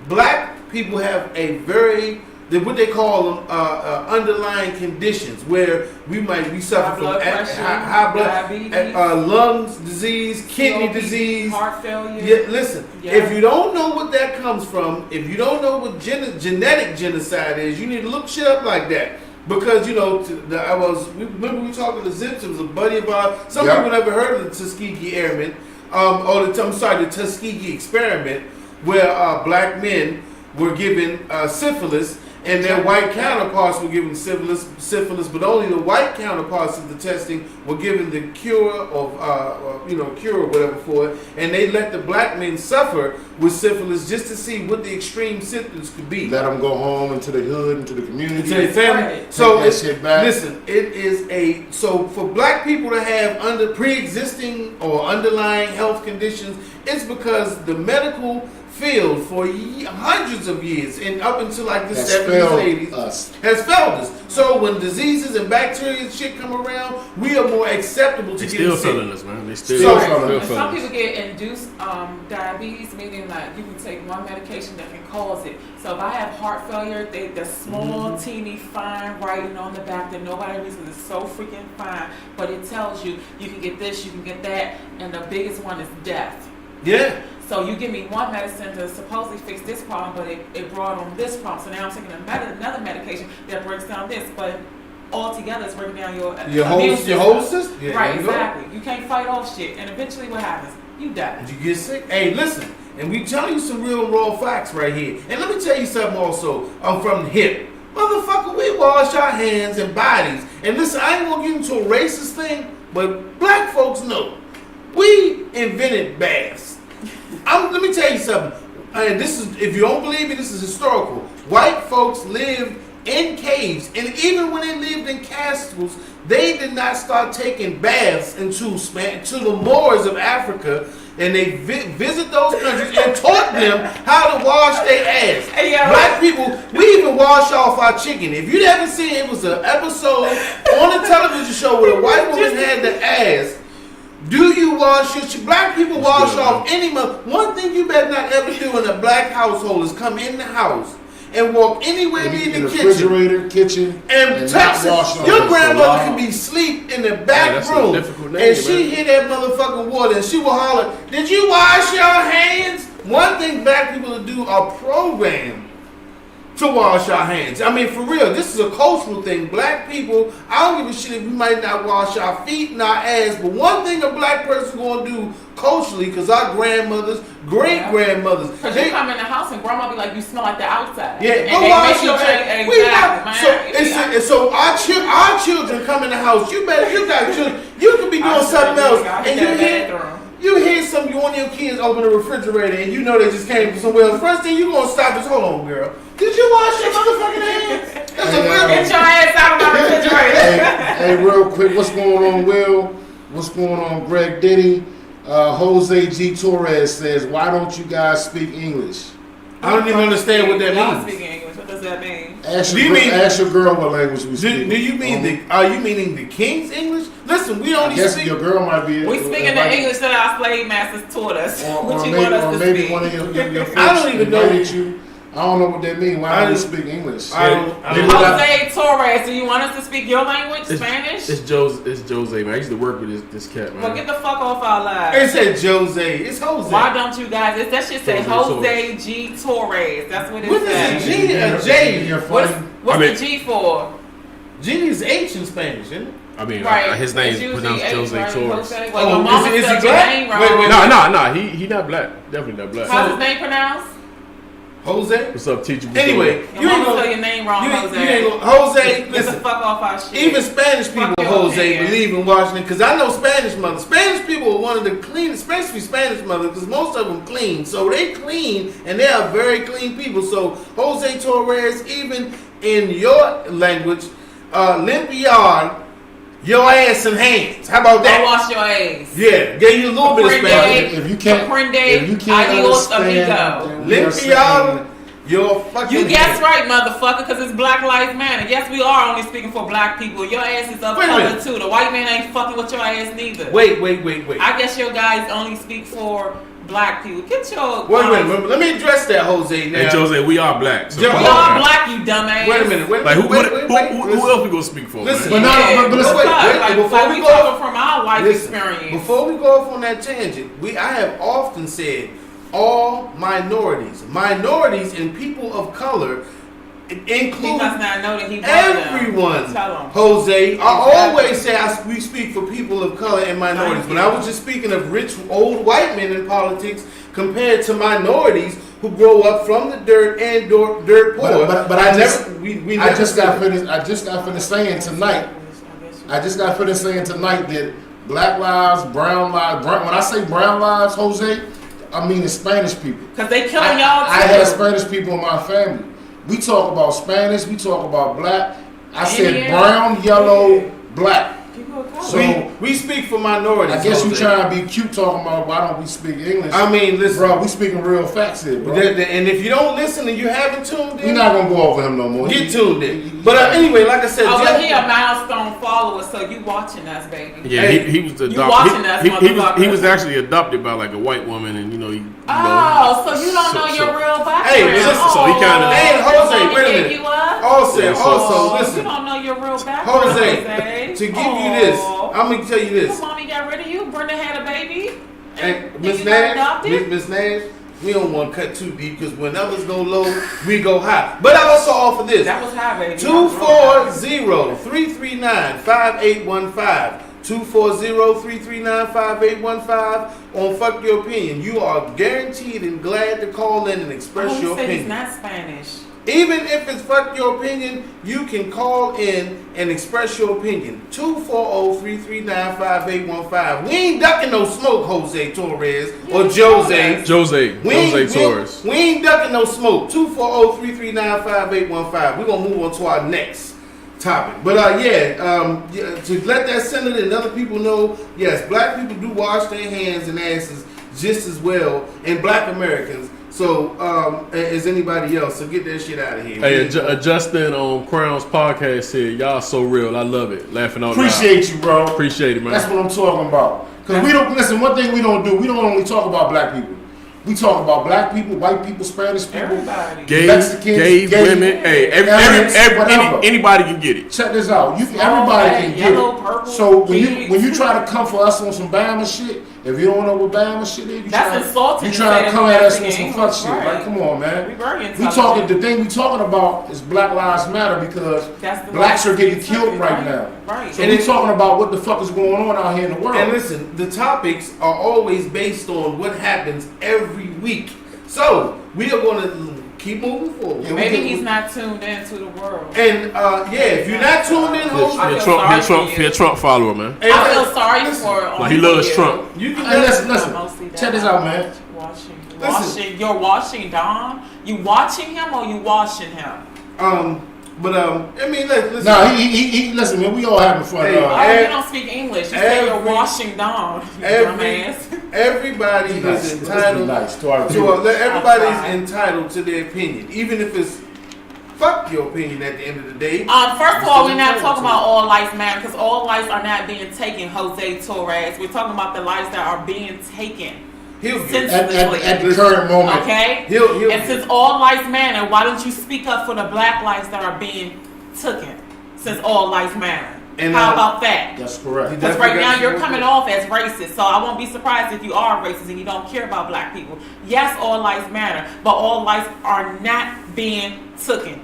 black people have a very, what they call them, underlying conditions where we might be suffering blood from pressure, high blood, diabetes, lungs disease, kidney COPD, disease. heart failure. Yeah, listen, Yeah. if you don't know what that comes from, if you don't know what genetic genocide is, you need to look shit up like that. Because, you know, remember we talking to Zips, it was a buddy of ours. Some Yeah. people never heard of the Tuskegee Airmen, the Tuskegee experiment, where black men were given syphilis, and their white counterparts were given syphilis, but only the white counterparts of the testing were given the cure of, cure or whatever for it, and they let the black men suffer with syphilis just to see what the extreme symptoms could be. Let them go home into the hood, into the community. To their family. Right. So Take that shit back. listen, it is so for black people to have under pre-existing or underlying health conditions, it's because the medical field for hundreds of years and up until like the Has 70s, failed 80s us. has failed us. So when diseases and bacteria and shit come around, we are more acceptable to They getting still sick. feeling us, man. They still So- feeling And some us. people get induced diabetes, meaning like you can take one medication that can cause it. So if I have heart failure, the small, teeny, fine writing on the back that nobody reads is so freaking fine, but it tells you you can get this, you can get that, and the biggest one is death. Yeah. So you give me one medicine to supposedly fix this problem, but it brought on this problem. So now I'm taking another medication that breaks down this, but altogether it's breaking down your whole system. Yeah, right, there you go. exactly. You can't fight off shit, and eventually what happens? You die. Did you get sick? Hey, listen, and we telling you some real raw facts right here. And let me tell you something also. I'm from the hip. Motherfucker, we wash our hands and bodies. And listen, I ain't gonna get into a racist thing, but black folks know. We invented baths. Let me tell you something. And this is, if you don't believe me, this is historical. White folks lived in caves, and even when they lived in castles, they did not start taking baths until the Moors of Africa, and they visit those countries and taught them how to wash their ass. Hey, yo. Black people, we even wash off our chicken. If you haven't seen it, was an episode on a television show where a white woman had the ass. Do you wash your black people wash off any one thing you better not ever do in a black household is come in the house and walk anywhere near In the the kitchen refrigerator, kitchen, and touch not wash it. Your off. grandmother can be asleep in the back that's a room difficult name, and she man. hit that motherfucking water and she will holler, "Did you wash your hands?" One thing black people do are programmed to wash our hands. I mean, for real, this is a cultural thing. Black people, I don't give a shit if we might not wash our feet and our ass, but one thing a black person gonna do culturally, because our grandmothers, great-grandmothers, Because you come in the house and grandma be like, you smell like the outside. yeah, and go they wash make your you hands. drink- We exactly, not, man. so our children come in the house. You got children. You could be doing something else, and you hear some one of your kids open the refrigerator, and you know they just came from somewhere else. First thing you gonna stop is, hold on, girl. Did you wash your motherfucking hands? That's a real Get your ass out of my refrigerator. hey, real quick, what's going on, Will? What's going on, Greg Diddy? Jose G. Torres says, why don't you guys speak English? I don't even understand what that Y'all means. speaking English. What does that mean? Ask your girl what language we speak. Do you mean are you meaning the King's English? Listen, we I only guess speak. your girl might be. We speaking the English that our slave masters taught us. What you maybe, want us to maybe speak? one of your folks I don't even know. invited you. I don't know what that means. Why I don't we don't- speak English? I don't- Maybe we got- Jose Torres, do you want us to speak your language, Spanish? It's Jose, man. I used to work with this cat, man. Well, get the fuck off our live. It said Jose. It's Jose. Why don't you guys? That shit say Jose Jose G Torres. That's what it What is says. a G and a J? What's the G for? G is H in Spanish, isn't it? I mean, Right. his name's It's usually pronounced H, Jose right? Torres. Jose. Well, your mama is he spelled your black? name Wait, wrong. Nah. He not black. Definitely not black. How's his name pronounced? Jose? What's up, teacher? Anyway, Your you ain't mama spell gonna... your name wrong, You Jose. ain't gonna... Jose, Get the listen. fuck off our shit. Even Spanish people, Fuck your Jose, opinion. believe in Washington. Because I know Spanish mothers. Spanish people are one of the cleanest, especially Spanish mothers, because most of them clean. So they clean, and they are very clean people. So Jose Torres, even in your language, limpiar your ass and hands. How about Go that? wash your ass. Yeah, gave you a little bit of Spanish. If you can't Adios, amigo. Limpiar your fucking You guessed hands. right, motherfucker, because it's Black Lives Matter. Yes, we are only speaking for black people. Your ass is of Wait a color, minute. too. The white man ain't fucking with your ass, neither. Wait. I guess your guys only speak for black people. Get your... Wait. Let me address that, Jose. Now, Hey, Jose, we are black. So We We come are on, all man. black, you dumbass. Wait a minute. Like, who Listen. else we gonna speak for, Listen. man? But listen, wait, Like, before we we go- talking from our life Listen, experience. before we go off on that tangent, I have often said all minorities and people of color He include must not know that he one of them. everyone. Tell him. Jose, I Exactly. always say we speak for people of color and minorities, Thank but I you. was just speaking of rich old white men in politics compared to minorities who grow up from the dirt and dirt poor. But I just we I never just got said- finished. I just got finished saying tonight. I just got finished saying tonight that black lives, brown lives. When I say brown lives, Jose, I mean the Spanish people. Because they killing y'all, too. I had Spanish people in my family. We talk about Spanish. We talk about black. I said Indian. brown, yellow, black. People of color. So we speak for minorities. I guess you Jose. trying to be cute talking about why don't we speak English? I mean, listen, bro, we speaking real facts here, bro. and if you don't listen and you haven't tuned We're in, not gonna go over him no more. get tuned in. But anyway, like I said, Oh, but he a Jeff, milestone follower, so you watching us, baby. Yeah, Hey, he was watching adopted. us, He motherfucker. was actually adopted by like a white woman, and Oh, so you don't know your real background. Hey, listen, so he kinda- Hey, Jose, your mama wait a gave minute. You up? also, Oh, listen, you don't know your real background, Jose, to give you this, I'm gonna tell you Your this. mommy got rid of you. Brenda had a baby. Hey, And Miss you got Nash, adopted? Miss Nash, we don't want to cut too deep because when others go low, we go high. But I also offer this. That was high, baby. 240-339-5815. 240-339-5815 on Fuck Your Opinion. You are guaranteed and glad to call in and express Oh, your he said he's opinion. not Spanish. Even if it's Fuck Your Opinion, you can call in and express your opinion. 240-339-5815. We ain't ducking no smoke, Jose Torres or Jose. Jose Torres. We ain't ducking no smoke. 240-339-5815. We're gonna move on to our next topic. But to let that senator and other people know, yes, black people do wash their hands and asses just as well, and black Americans. So as anybody else. So get that shit out of here. Hey, Justin on Crown's podcast said, "Y'all so real. I love it. Laughing out loud." Appreciate you, bro. Appreciate it, man. That's what I'm talking about. Because we don't listen. One thing we don't do, we don't only talk about black people. We talk about black people, white people, Spanish people, Everybody. Gay, Mexicans, gay women. Hey, whatever. anybody can get it. Check this out. Everybody red, can get yellow, it. purple, So when kids. you try to come for us on some Bama shit, if you don't know what Bama shit is, That's insulting You to trying say to that come we at us speak with some fuck English, shit? right. Like, come on, man. We very We intelligent. talking. The thing we talking about is Black Lives Matter because That's the blacks right are getting thing, killed right now. Right. So And we it- talking about what the fuck is going on out here in the world. And listen, the topics are always based on what happens every week. So we are going to keep moving forward. Yeah, Maybe he's not tuned into the world. And if you're not tuned in, I host, feel sorry for you. He a Trump follower, man. hey, I feel sorry for Like, he loves you. Trump. you can Hey, listen. Mostly that. Check this out, man. Washing. You're washing Don. You watching him or you washing him? I mean, listen. Nah, he listen, man. We all having fun. Hey, Oh, Ev- you don't speak English. You say you're every- washing Don. You every- dumbass. everybody is Nice. Let's be entitled nice to our to viewers. everybody's Outside. entitled to their opinion, even if it's fuck your opinion at the end of the day. First of all, we're not talking about all lives matter because all lives are not being taken, Jose Torres. We're talking about the lives that are being taken. He'll get Since- at the current moment. Okay? He'll And since all lives matter, why don't you speak up for the black lives that are being taken? since all lives matter. And, How about that? That's correct. Because right now you're coming off as racist, so I won't be surprised if you are racist and you don't care about black people. Yes, all lives matter, but all lives are not being taken.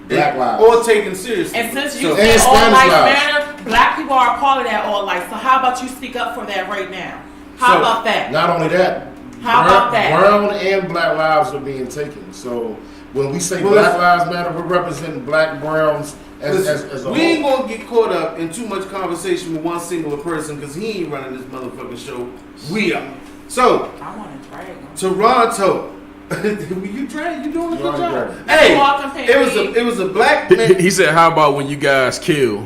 Black lives. Or taken seriously. And since you So- said And all Spanish lives lives. matter, black people are a part of that all life. So how about you speak up for that right now? How So, about that? Not only that, How about that? brown and black lives are being taken. So when we say Well, Black listen. Lives Matter, we're representing black, browns as a we ain't whole. gonna get caught up in too much conversation with one singular person because he ain't running this motherfucking show. We are. So, I want to drag them. Toronto. You doing a good already job. dragged. Hey, Walking it was a black man. He said, "How about when you guys kill?"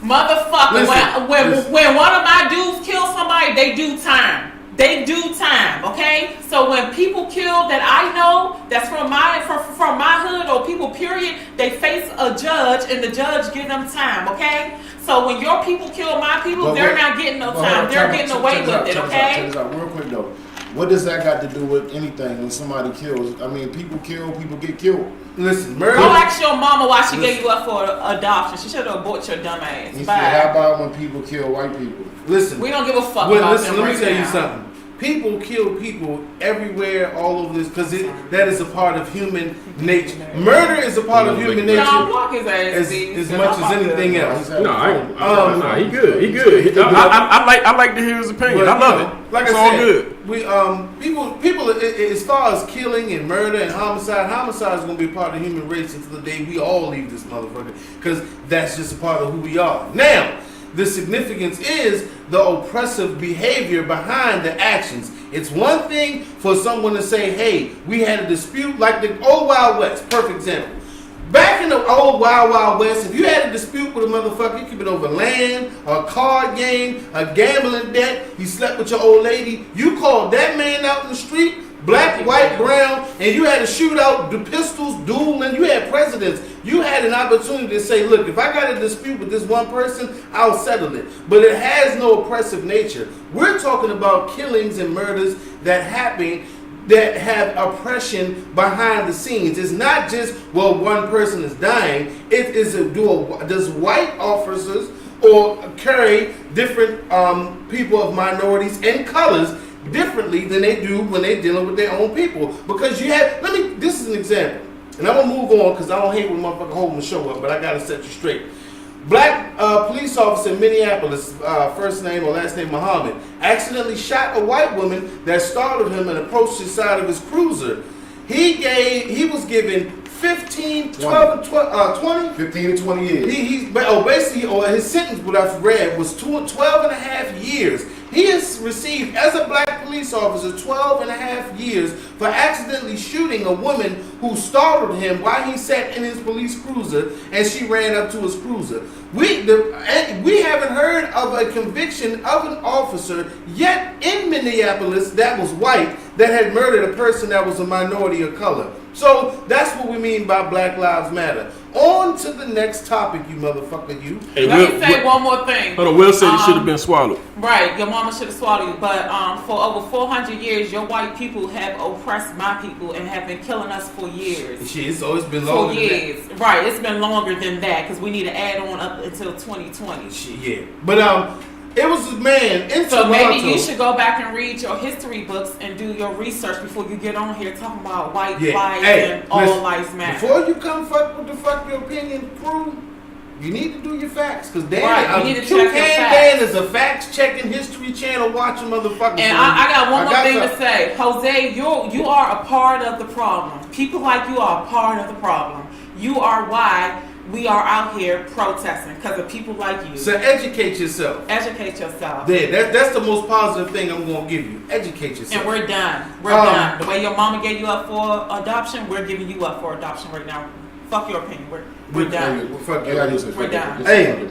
Motherfucker, Listen, listen. when one of my dudes kill somebody, they do time. They do time, okay? So when people kill that I know, that's from my hood or people period, they face a judge and the judge give them time, okay? So when your people kill my people, But they're wait- not getting no Well, time. hold on, They're check getting this away out, with it, check this out, okay? check this out, real quick though. What does that got to do with anything when somebody kills? I mean, people kill, people get killed. Listen, murder. Go ask your mama why she gave you up for adoption. She should have aborted your dumb ass. He said, how Bye. about when people kill white people? Listen. We don't give a fuck Well, about listen, them let me right tell you now. something. People kill people everywhere, all over this, because that is a part of human nature. Murder is a part of human nature John block his ass. as much as anything else. No, he good. He good. I like to hear his opinion. But, I love you know, it. Like It's I all said, good. people, as far as killing and murder and homicide is going to be a part of the human race until the day we all leave this motherfucker, because that's just a part of who we are. Now, the significance is the oppressive behavior behind the actions. It's one thing for someone to say, hey, we had a dispute, like the old Wild West, perfect example. Back in the old Wild Wild West, if you had a dispute with a motherfucker, it could be over land, a card game, a gambling debt, you slept with your old lady, you called that man out in the street, black, white, brown, and you had a shootout, the pistols, dueling, you had presidents. You had an opportunity to say, look, if I got a dispute with this one person, I'll settle it. But it has no oppressive nature. We're talking about killings and murders that happen that have oppression behind the scenes. It's not just, well, one person is dying. It is does white officers or carry different people of minorities and colors differently than they do when they're dealing with their own people. Because you have, this is an example. And I'm going to move on because I don't hate when motherfuckers holding the show up, but I got to set you straight. Black police officer in Minneapolis, first name or last name Muhammad, accidentally shot a white woman that startled him and approached the side of his cruiser. He was given 15 to 20 years. Basically, his sentence, what I've read, was 12 and a half years. He has received, as a black police officer, 12 and a half years for accidentally shooting a woman who startled him while he sat in his police cruiser and she ran up to his cruiser. We haven't heard of a conviction of an officer yet in Minneapolis that was white that had murdered a person that was a minority of color. So that's what we mean by Black Lives Matter. On to the next topic, you motherfucker, you. Hey, Let me say one more thing. Hold on, Will said it should have been swallowed. Right, your mama should have swallowed you. But for over 400 years, your white people have oppressed my people and have been killing us for years. Shit, it's always been For longer than years. Right, it's been longer than that because we need to add on up until 2020. that. Shit, yeah. But it was a man in So Toronto. maybe you should go back and read your history books and do your research before you get on here talking about white lives and all listen, lives matter. Before you come fuck with the fuck your opinion crew, you need to do your facts. Because Dan, Right, you need to check your Dan facts. is a facts checking History Channel watching motherfucker. And I got one more thing to something. say. Jose, you are a part of the problem. People like you are a part of the problem. You are why we are out here protesting, because of people like you. So educate yourself. Educate yourself. That's the most positive thing I'm going to give you. Educate yourself. And we're done. We're done. The way your mama gave you up for adoption, we're giving you up for adoption right now. Fuck your opinion. We're done. We're done. Hey,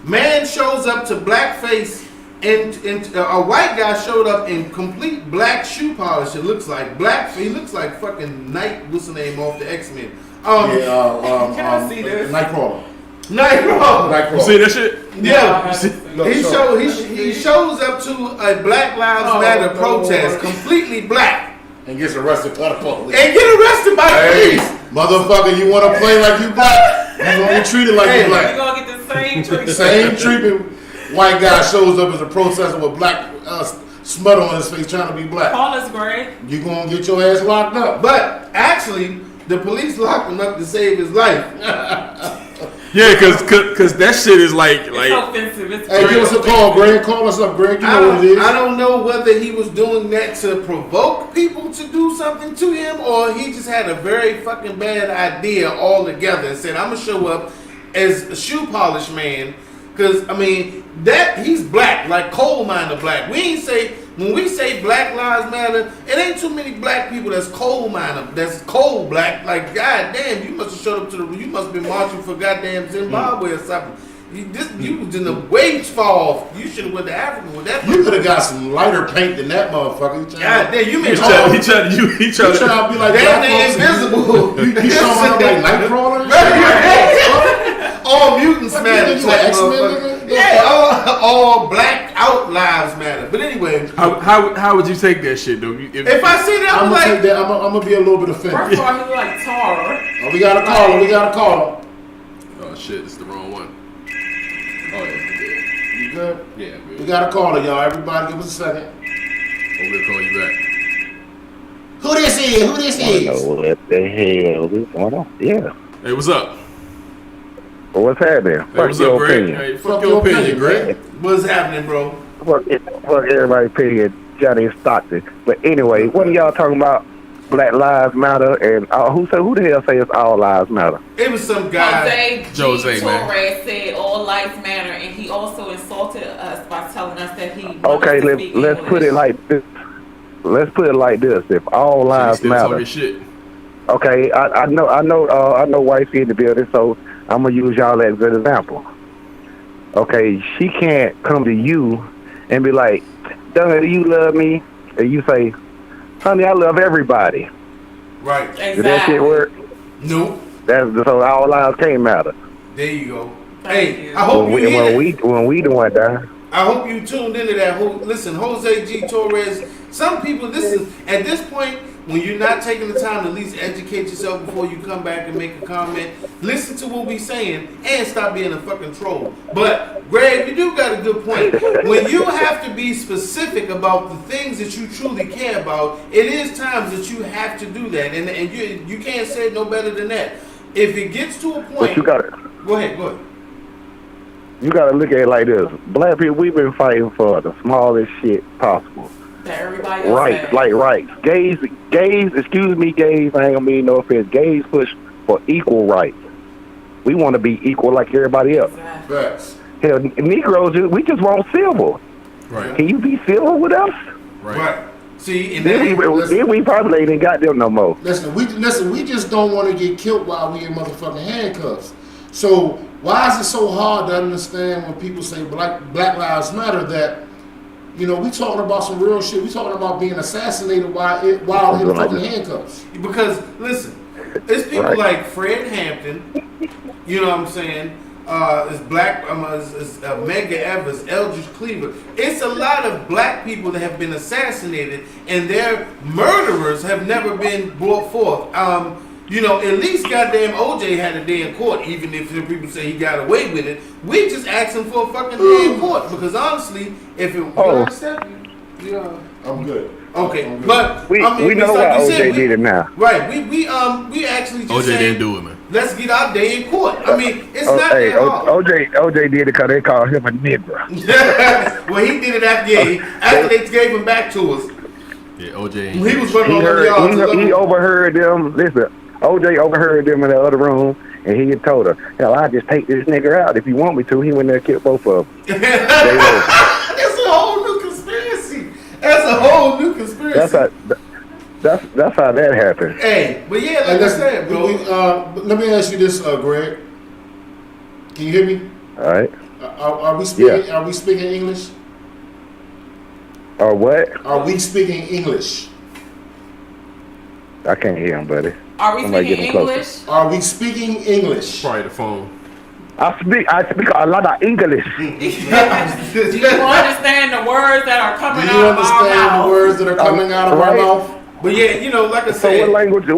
man shows up to blackface and a white guy showed up in complete black shoe polish. It looks like black. He looks like fucking Knight. What's the name off the X-Men? Can I see this? Nightcrawler. Nightcrawler. You see that shit? Yeah. Look, He shows up to a Black Lives Matter protest, completely black, and gets arrested by the police. and get arrested by the Hey, police. motherfucker, you want to play like you black? gonna get treated like you're You're black. gonna get the same treatment. Same treatment. White guy shows up as a protester with black smut on his face trying to be black. Call us, Greg. You gonna get your ass locked up. But actually, the police locked him up to save his life. Yeah, cause that shit is like It's offensive. It's Hey, give us a call, Greg. Call us up, Greg. You know what it is. I don't know whether he was doing that to provoke people to do something to him, or he just had a very fucking bad idea altogether and said, "I'm gonna show up as a shoe polish man." Because I mean, that he's black, like coal miner black. When we say Black Lives Matter, it ain't too many black people that's coal miner, that's coal black. Like, goddamn, you must have showed up you must have been marching for goddamn Zimbabwe or something. You was in the wage fall. You should have went to Africa with that. You could have got some lighter paint than that motherfucker. Goddamn, you he made tried He trying to be like damn, black they folks. invisible. You showing up like Nightcrawler? All mutants matter. You like X-Men? Yeah, all black out lives matter. But anyway, how would you take that shit, though? if I see that, I'm I'm gonna take like, that. I'm gonna be a little bit First offended. of all, he look like Tara. Oh, we got a caller. Oh shit, it's the wrong one. Oh yeah, You good? yeah, We man. got a caller, y'all. Everybody, give us a second. We'll call you back. Who this is? Who this is? What the hell is going on? Yeah. Hey, what's up? Well, what's happening? Hey, Fuck what's your up, Greg? opinion. Hey, fuck your opinion, Greg. what's happening, bro? Fuck everybody's opinion. Johnny Stockton. But anyway, what are y'all talking about? Black Lives Matter and who the hell say it's all lives matter? It was some guy. Jose, man. Torres said all lives matter, and he also insulted us by telling us that he Okay, let's put it like this. Let's put it like this. If all lives Still matter, talking shit. okay, I know wifey in the building, so I'm gonna use y'all as an example. Okay, she can't come to you and be like, "Doug, you love me," and you say, "Honey, I love everybody." Right. Exactly. Did that shit work? Nope. That's so all lives can't matter. There you go. Thank Hey, you. I hope you hear that. when we the one die. I hope you tuned into that. Listen, Jose G. Torres. Some people, at this point, when you're not taking the time to at least educate yourself before you come back and make a comment, listen to what we're saying and stop being a fucking troll. But, Greg, you do got a good point. When you have to be specific about the things that you truly care about, it is times that you have to do that. And you can't say it no better than that. If it gets to a point... But you got Go ahead. You got to look at it like this. Black people, we've been fighting for the smallest shit possible. That everybody else Rights, said. like rights. Gays, excuse me, gays, I ain't gonna mean no offense. Gays push for equal rights. We want to be equal like everybody else. Exactly. Facts. Hell, Negroes, we just want civil. Right. Can you be civil with us? Right. See, and Then we probably ain't got them no more. Listen, we just don't want to get killed while we in motherfucking handcuffs. So why is it so hard to understand when people say Black Lives Matter that, you know, we talking about some real shit. We talking about being assassinated while in fucking handcuffs. Because listen, it's people like Fred Hampton. You know what I'm saying? It's Black. It's Medgar Evers, Eldridge Cleaver. It's a lot of black people that have been assassinated, and their murderers have never been brought forth. You know, at least goddamn OJ had a day in court, even if some people say he got away with it. We just asked him for a fucking day in court because honestly, if it I'm good. Okay, I'm good. but We I mean, know it's why like you OJ said, did it now. Right, we actually just OJ said, didn't do it, man. let's get our day in court. I mean, it's not Hey, that hard. OJ did it because they called him a nigger. Well, he did it after they gave him back to us. Yeah, OJ. He was running on the yards. He overheard them. Listen, OJ overheard them in the other room, and he had told her, "Hell, I just take this nigger out if you want me to." He went there and killed both of them. That's a whole new conspiracy. That's a whole new conspiracy. That's how that happened. Hey, but yeah, like I said, bro. Let me ask you this, Greg. Can you hear me? All right. Are we speaking? Yeah. Are we speaking English? Or what? Are we speaking English? I can't hear him, buddy. Are we Somebody speaking get him closer. English? Are we speaking English? Probably the phone. I speak a lot of English. Do you understand the words that are coming Do you out of our understand the mouth? words that are coming out of our Right. mouth? But yeah, you know, like I So said, what language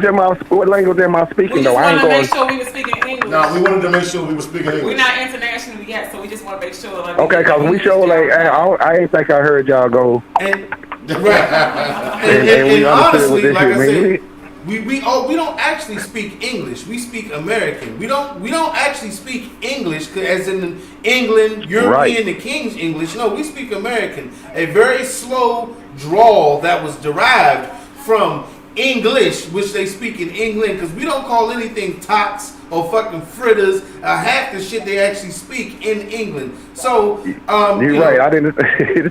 am I speaking We though? just I ain't want to going. make sure we were speaking English. No, we wanted to make sure we were speaking English. We're not international yet, so we just want to make sure. Like, Okay, cause we show like I ain't think I heard y'all go. and And we understood what honestly, this like shit I mean. said, we don't actually speak English. We speak American. We don't actually speak English as in England, European, the King's English. No, we speak American. A very slow drawl that was derived from English, which they speak in England, because we don't call anything tots or fucking fritters. Half the shit they actually speak in England. So You're right. I didn't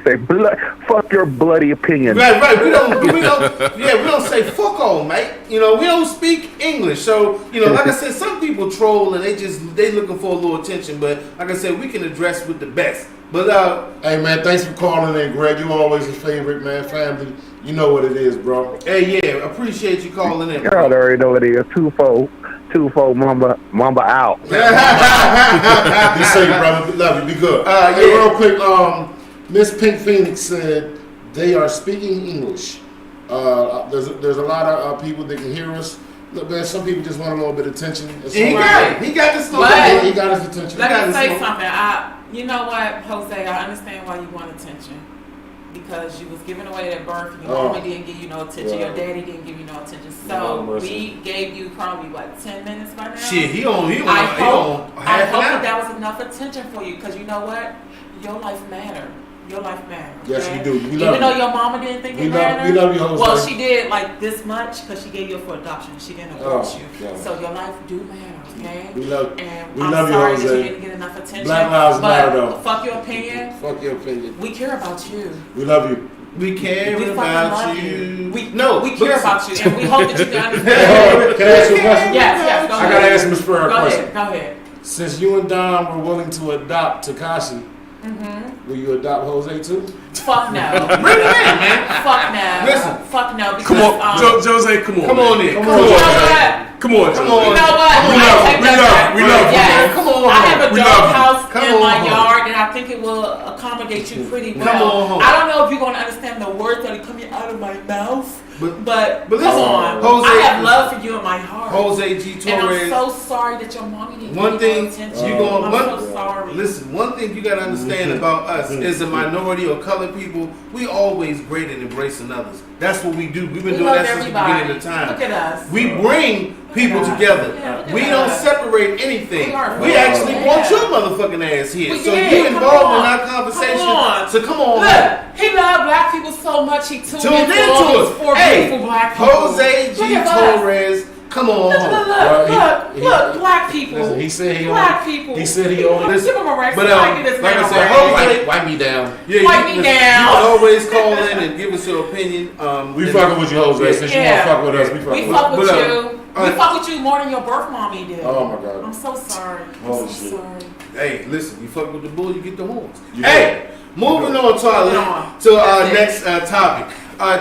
say blood. Fuck your bloody opinion. Right. We don't say fuck all, mate. You know, we don't speak English. So, you know, like I said, some people troll and they looking for a little attention. But like I said, we can address with the best. But hey man, thanks for calling in, Greg. You always a favorite, man. Family, you know what it is, bro. hey, yeah, appreciate you calling in. Y'all already know what it is. 2-4 Mamba out. Be safe, brother. Love you. Be good. Hey, Yeah. real quick, Miss Pink Phoenix said they are speaking English. There's a lot of people that can hear us. Look, man, some people just want a little bit of attention. He got this little But- He got his attention. Let me say something. You know what, Jose? I understand why you want attention. Because you was given away at birth, your mama didn't give you no attention, your daddy didn't give you no attention. So we gave you probably 10 minutes by now. Shit, he on I half hope an that hour. that was enough attention for you, because you know what, your life mattered. Your life mattered. Yes, okay? you do. We love Even though you. your mama didn't think We it love- mattered. we love you, Jose. Well, she did like this much because she gave you for adoption. She didn't abort you. yeah. So your life do matter, okay? We love And we I'm love you, sorry that Jose. you didn't get enough attention. Black lives but matter, though. fuck your opinion. Fuck your opinion. We care about you. We love you. We care We fucking about love you. We but care listen. about you, and we hope that you can understand. Can I ask you a question? Yes, go I ahead. gotta ask Ms. Spur a Go question. ahead, go ahead. Since you and Don were willing to adopt Takashi, will you adopt Jose too? Fuck no. Bring him in, man. Fuck no. Listen. Fuck no. Because, Come on, Jose, come on. Come man. on in. Come You on, know Jose. what? Come on, Jose. Come on. You know what? We I love take you. that back. We love you. Yes. Come on. I have a We love you. doghouse Come in on my home. yard, and I think it will accommodate you pretty well. Come on home. I don't know if you're going to understand the words that are coming out of my mouth, but listen, come on. Jose- I have love for you in my heart. Jose G. And I'm Torres. so sorry that your mommy didn't One give thing you no attention. you gonna I'm so sorry. Listen, one thing you gotta understand about us as a minority or colored people, we always great at embracing others. That's what we do. We've been We doing love that since the beginning everybody. of time. Look at us. We bring people at us. together. Yeah, look at We don't us. separate anything. We are We fun. actually Yeah. want your motherfucking ass here. We So did. you Come involved on. in our conversation. Come on. So come on. Look, he loved black people so much he tuned Tune into into all those us. four Hey, beautiful black people. Jose Look G. at us. Torres, come on Look, home. look, black people. Listen, he said he black only. people. He said he only. Give him a rest. But, Like this like I man said, a Jose- rest. Wipe me down. Yeah, Wipe me down. You can always call in and give us your opinion. We and- fucking with you, Jose. Since you Yeah. want to fuck with us, we We fucking with fuck you. with But, you. We fuck with you more than your birth mommy did. Oh my God. I'm so sorry. Holy I'm so shit. sorry. Hey, listen, you fuck with the bull, you get the horns. You Hey, moving on to our next topic.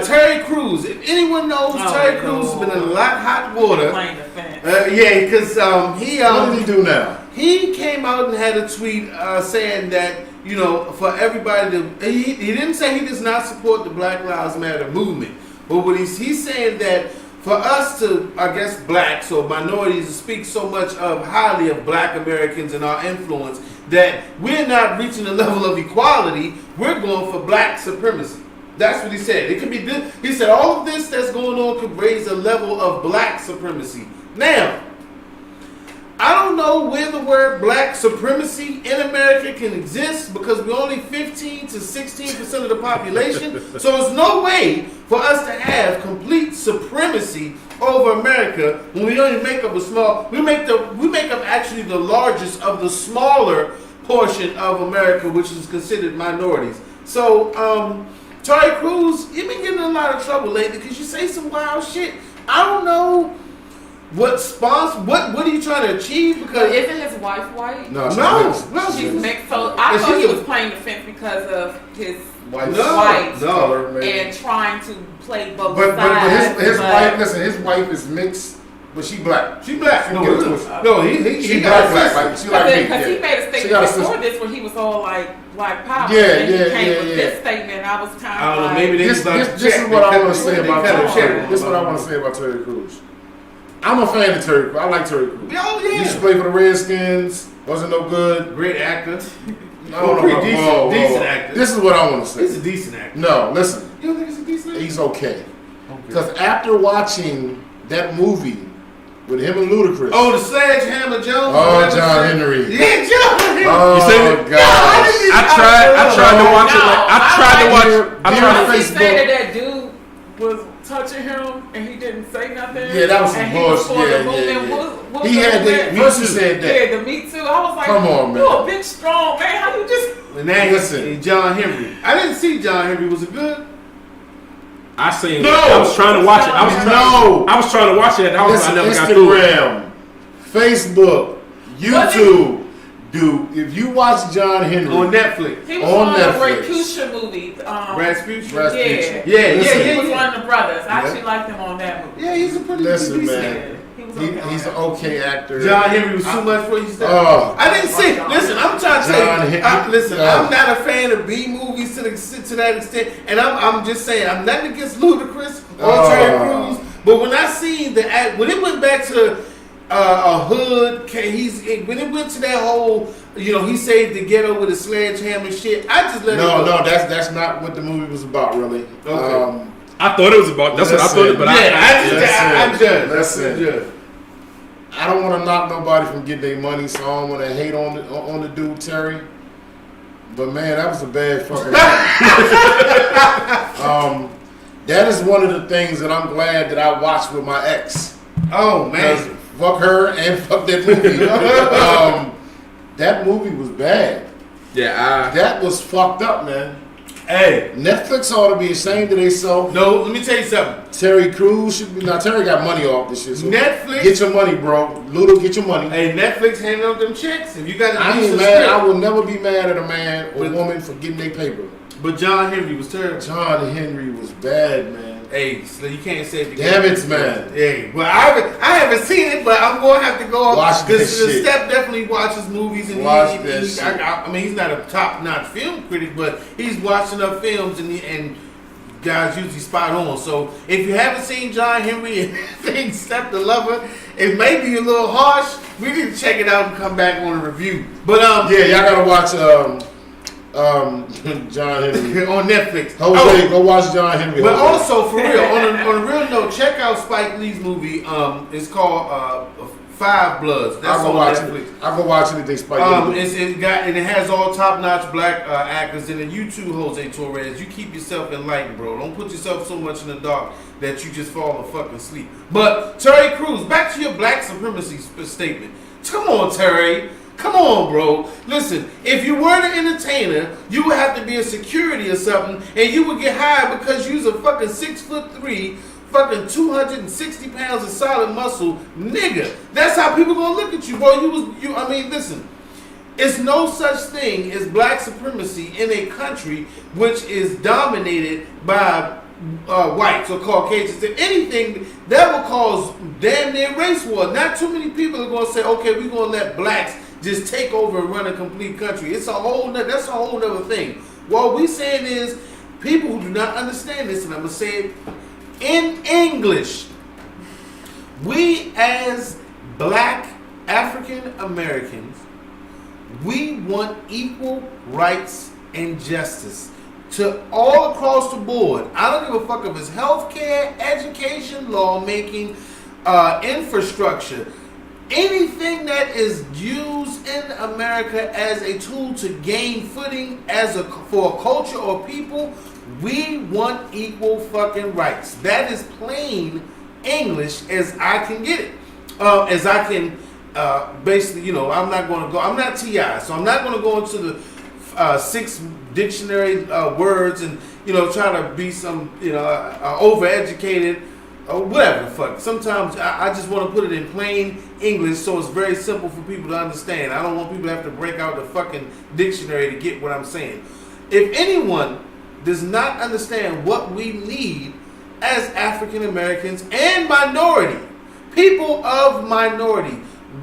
Terry Crews. If anyone knows, Oh, Terry my Crews has God. been in a lot of hot water. Playing the fence. Yeah, because he What did he do now? he came out and had a tweet saying that, you know, for everybody to, he didn't say he does not support the Black Lives Matter movement, but what he's saying that for us to, I guess, blacks or minorities to speak so much of highly of black Americans and our influence, that we're not reaching a level of equality, we're going for black supremacy. That's what he said. It could be this. He said all of this that's going on could raise a level of black supremacy. Now, I don't know where the word black supremacy in America can exist because we're only 15 to 16% of the population. So there's no way for us to have complete supremacy over America when we don't even make up a small. We make up actually the largest of the smaller portion of America, which is considered minorities. So, Terry Crews, you've been getting in a lot of trouble lately because you say some wild shit. I don't know. What are you trying to achieve? Because Isn't his wife white? No, She's mixed. So I And thought she's he a- was playing the fence because of his White. white No. and trying to play both But sides. his but wife, listen, his wife is mixed but she black. She black. She He black. got She like me. Because he made a She got statement a before sister. this where he was all like power. Yeah, and then yeah, he came yeah, with yeah. this statement. I was kind I of don't know, like, maybe they This is what I want to say about Terry. This is what I want to say about Terry Crews. I'm a fan of Terry Crews. I like Terry Crews. Oh, yeah. He used to play for the Redskins. Wasn't no good. Great actor. I don't know Pretty about- decent actor. This is what I want to He's say. a decent actor. No, listen. You don't think he's a decent actor? He's okay. Because after watching that movie with him and Ludacris. Oh, the Sledgehammer Jones? Oh, John Henry. Yeah, John Henry. Oh, You seen it? God. I tried to watch it. I Dear tried to he Facebook. said that dude was touching him and he didn't say nothing. Yeah, that was some and he was bullshit. for the Yeah, movement. yeah. What He was had that? the first he said that. Yeah, the Me Too. I was like, Come on, man. You a big strong man. How you just? And now Listen. he's John Henry. I didn't see John Henry. Was it good? I seen. No. I was trying to watch it. I was trying to watch it at the house. Listen, I never got through it. Instagram, Facebook, YouTube. Dude, if you watch John Henry On Netflix. He was On on the Netflix. Rakusha movie. Rasputin? Rasputin. Yeah, He was yeah. one of the brothers. I Yeah. actually liked him on that movie. Yeah, he's a pretty Listen, decent man. actor. He was He, okay. he's an okay actor. John Henry was too much for you. Oh. I didn't see. Listen, I'm trying to John tell you. Henry- Listen, Yeah. I'm not a fan of B movies to that extent, and I'm just saying I'm nothing against Ludacris or Terry Crews, but when I seen the act, when it went back to a hood, when it went to that whole, he saved the ghetto with a sledgehammer shit. I just let it No, go. that's not what the movie was about, really. Okay. I thought it was about. That's what I thought. But I judge. Listen. I don't want to knock nobody from getting their money, so I don't want to hate on the dude Terry. But man, that was a bad fucking movie. That is one of the things that I'm glad that I watched with my ex. Oh Because man, fuck her and fuck that movie. That movie was bad. yeah, That was fucked up, man. hey, Netflix ought to be ashamed of themselves. no, let me tell you something. Terry Crews should be. Now Terry got money off this shit. So Netflix- get your money, bro. Ludo, get your money. Hey, Netflix handing out them checks. If you got I a ain't decent mad. I script. will never be mad at a man or But- woman for getting their paper. But John Henry was terrible. John Henry was bad, man. Hey, so you can't say it. Damn it, man. Hey, well, I haven't seen it, but I'm going to have to go off Watch because that shit. Steph definitely watches movies and Watch he, that shit. I mean, he's not a top-notch film critic, but he's watching up films and guys usually spot on. So if you haven't seen John Henry and think Steph the Lover, it may be a little harsh. We need to check it out and come back on a review. But Yeah, y'all gotta watch John Henry. on Netflix. Jose, go watch John Henry. But Jose. also, for real, on a real note, check out Spike Lee's movie. It's called Five Bloods. That's I'll go on watch Netflix. it. I'll go watch anything Spike Lee. It has all top-notch black actors in it. You too, Jose Torres. You keep yourself enlightened, bro. Don't put yourself so much in the dark that you just fall to fucking sleep. But Terry Crews, back to your black supremacy statement. Come on, Terry. Come on, bro. Listen, if you were the entertainer, you would have to be a security or something, and you would get hired because you's a fucking 6'3", fucking 260 pounds of solid muscle, nigga. That's how people gonna look at you, bro. I mean, listen. It's no such thing as black supremacy in a country which is dominated by whites or Caucasians. If anything, that will cause damn near race war. Not too many people are gonna say, okay, we're gonna let blacks just take over and run a complete country. That's a whole other thing. What we saying is, people who do not understand this, and I'm gonna say it in English, we as black African Americans, we want equal rights and justice to all across the board. I don't give a fuck if it's healthcare, education, lawmaking, infrastructure. Anything that is used in America as a tool to gain footing for a culture or people, we want equal fucking rights. That is plain English as I can get it. As I can basically, I'm not T.I., so I'm not going to go into the 6 dictionary words and, try to be some, overeducated or whatever the fuck. Sometimes I just want to put it in plain English so it's very simple for people to understand. I don't want people to have to break out the fucking dictionary to get what I'm saying. If anyone does not understand what we need as African Americans and minority people of minority,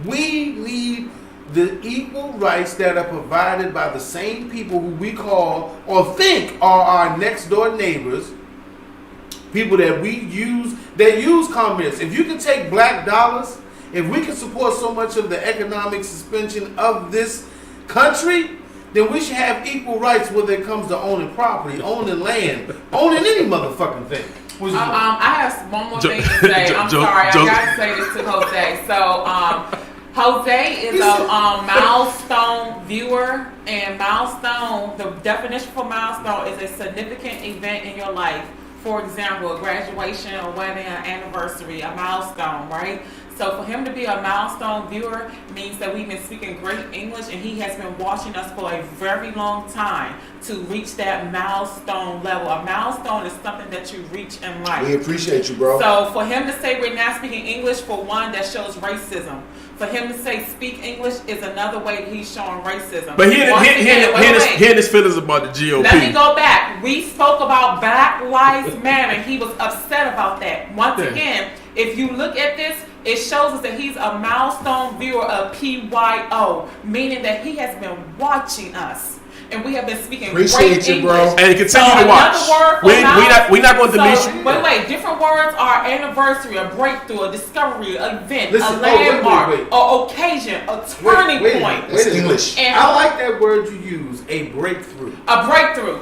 we need the equal rights that are provided by the same people who we call or think are our next door neighbors, people that we use, that use commerce. If you can take black dollars, if we can support so much of the economic suspension of this country, then we should have equal rights when it comes to owning property, owning land, owning any motherfucking thing. I have one more thing to say. I'm sorry, I gotta say this to Jose. So, Jose is a milestone viewer, and milestone, the definition for milestone is a significant event in your life. For example, a graduation, a wedding, an anniversary, a milestone, right? So for him to be a milestone viewer means that we've been speaking great English, and he has been watching us for a very long time to reach that milestone level. A milestone is something that you reach in life. We appreciate you, bro. So for him to say we're not speaking English, for one, that shows racism. For him to say speak English is another way that he's showing racism. But here his feelings about the GOP. Let me go back. We spoke about Black Lives Matter. He was upset about that. Once again, if you look at this, it shows us that he's a milestone viewer of PYO, meaning that he has been watching us. And we have been speaking Appreciate great you, English. bro. And continue to watch. We're not going to delete you. Wait. Different words are anniversary, a breakthrough, a discovery, an event, Listen, a landmark, wait. an occasion, a turning point. It's English. And I like that word you use, a breakthrough. a breakthrough.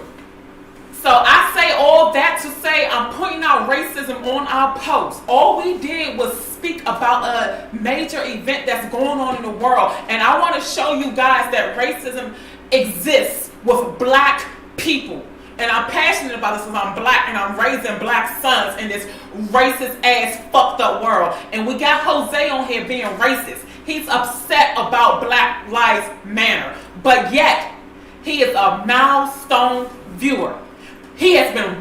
So I say all that to say I'm pointing out racism on our post. All we did was speak about a major event that's going on in the world. And I want to show you guys that racism exists with black people. And I'm passionate about this because I'm black and I'm raising black sons in this racist ass fucked up world. And we got Jose on here being racist. He's upset about Black Lives Matter. But yet, he is a milestone viewer. He has been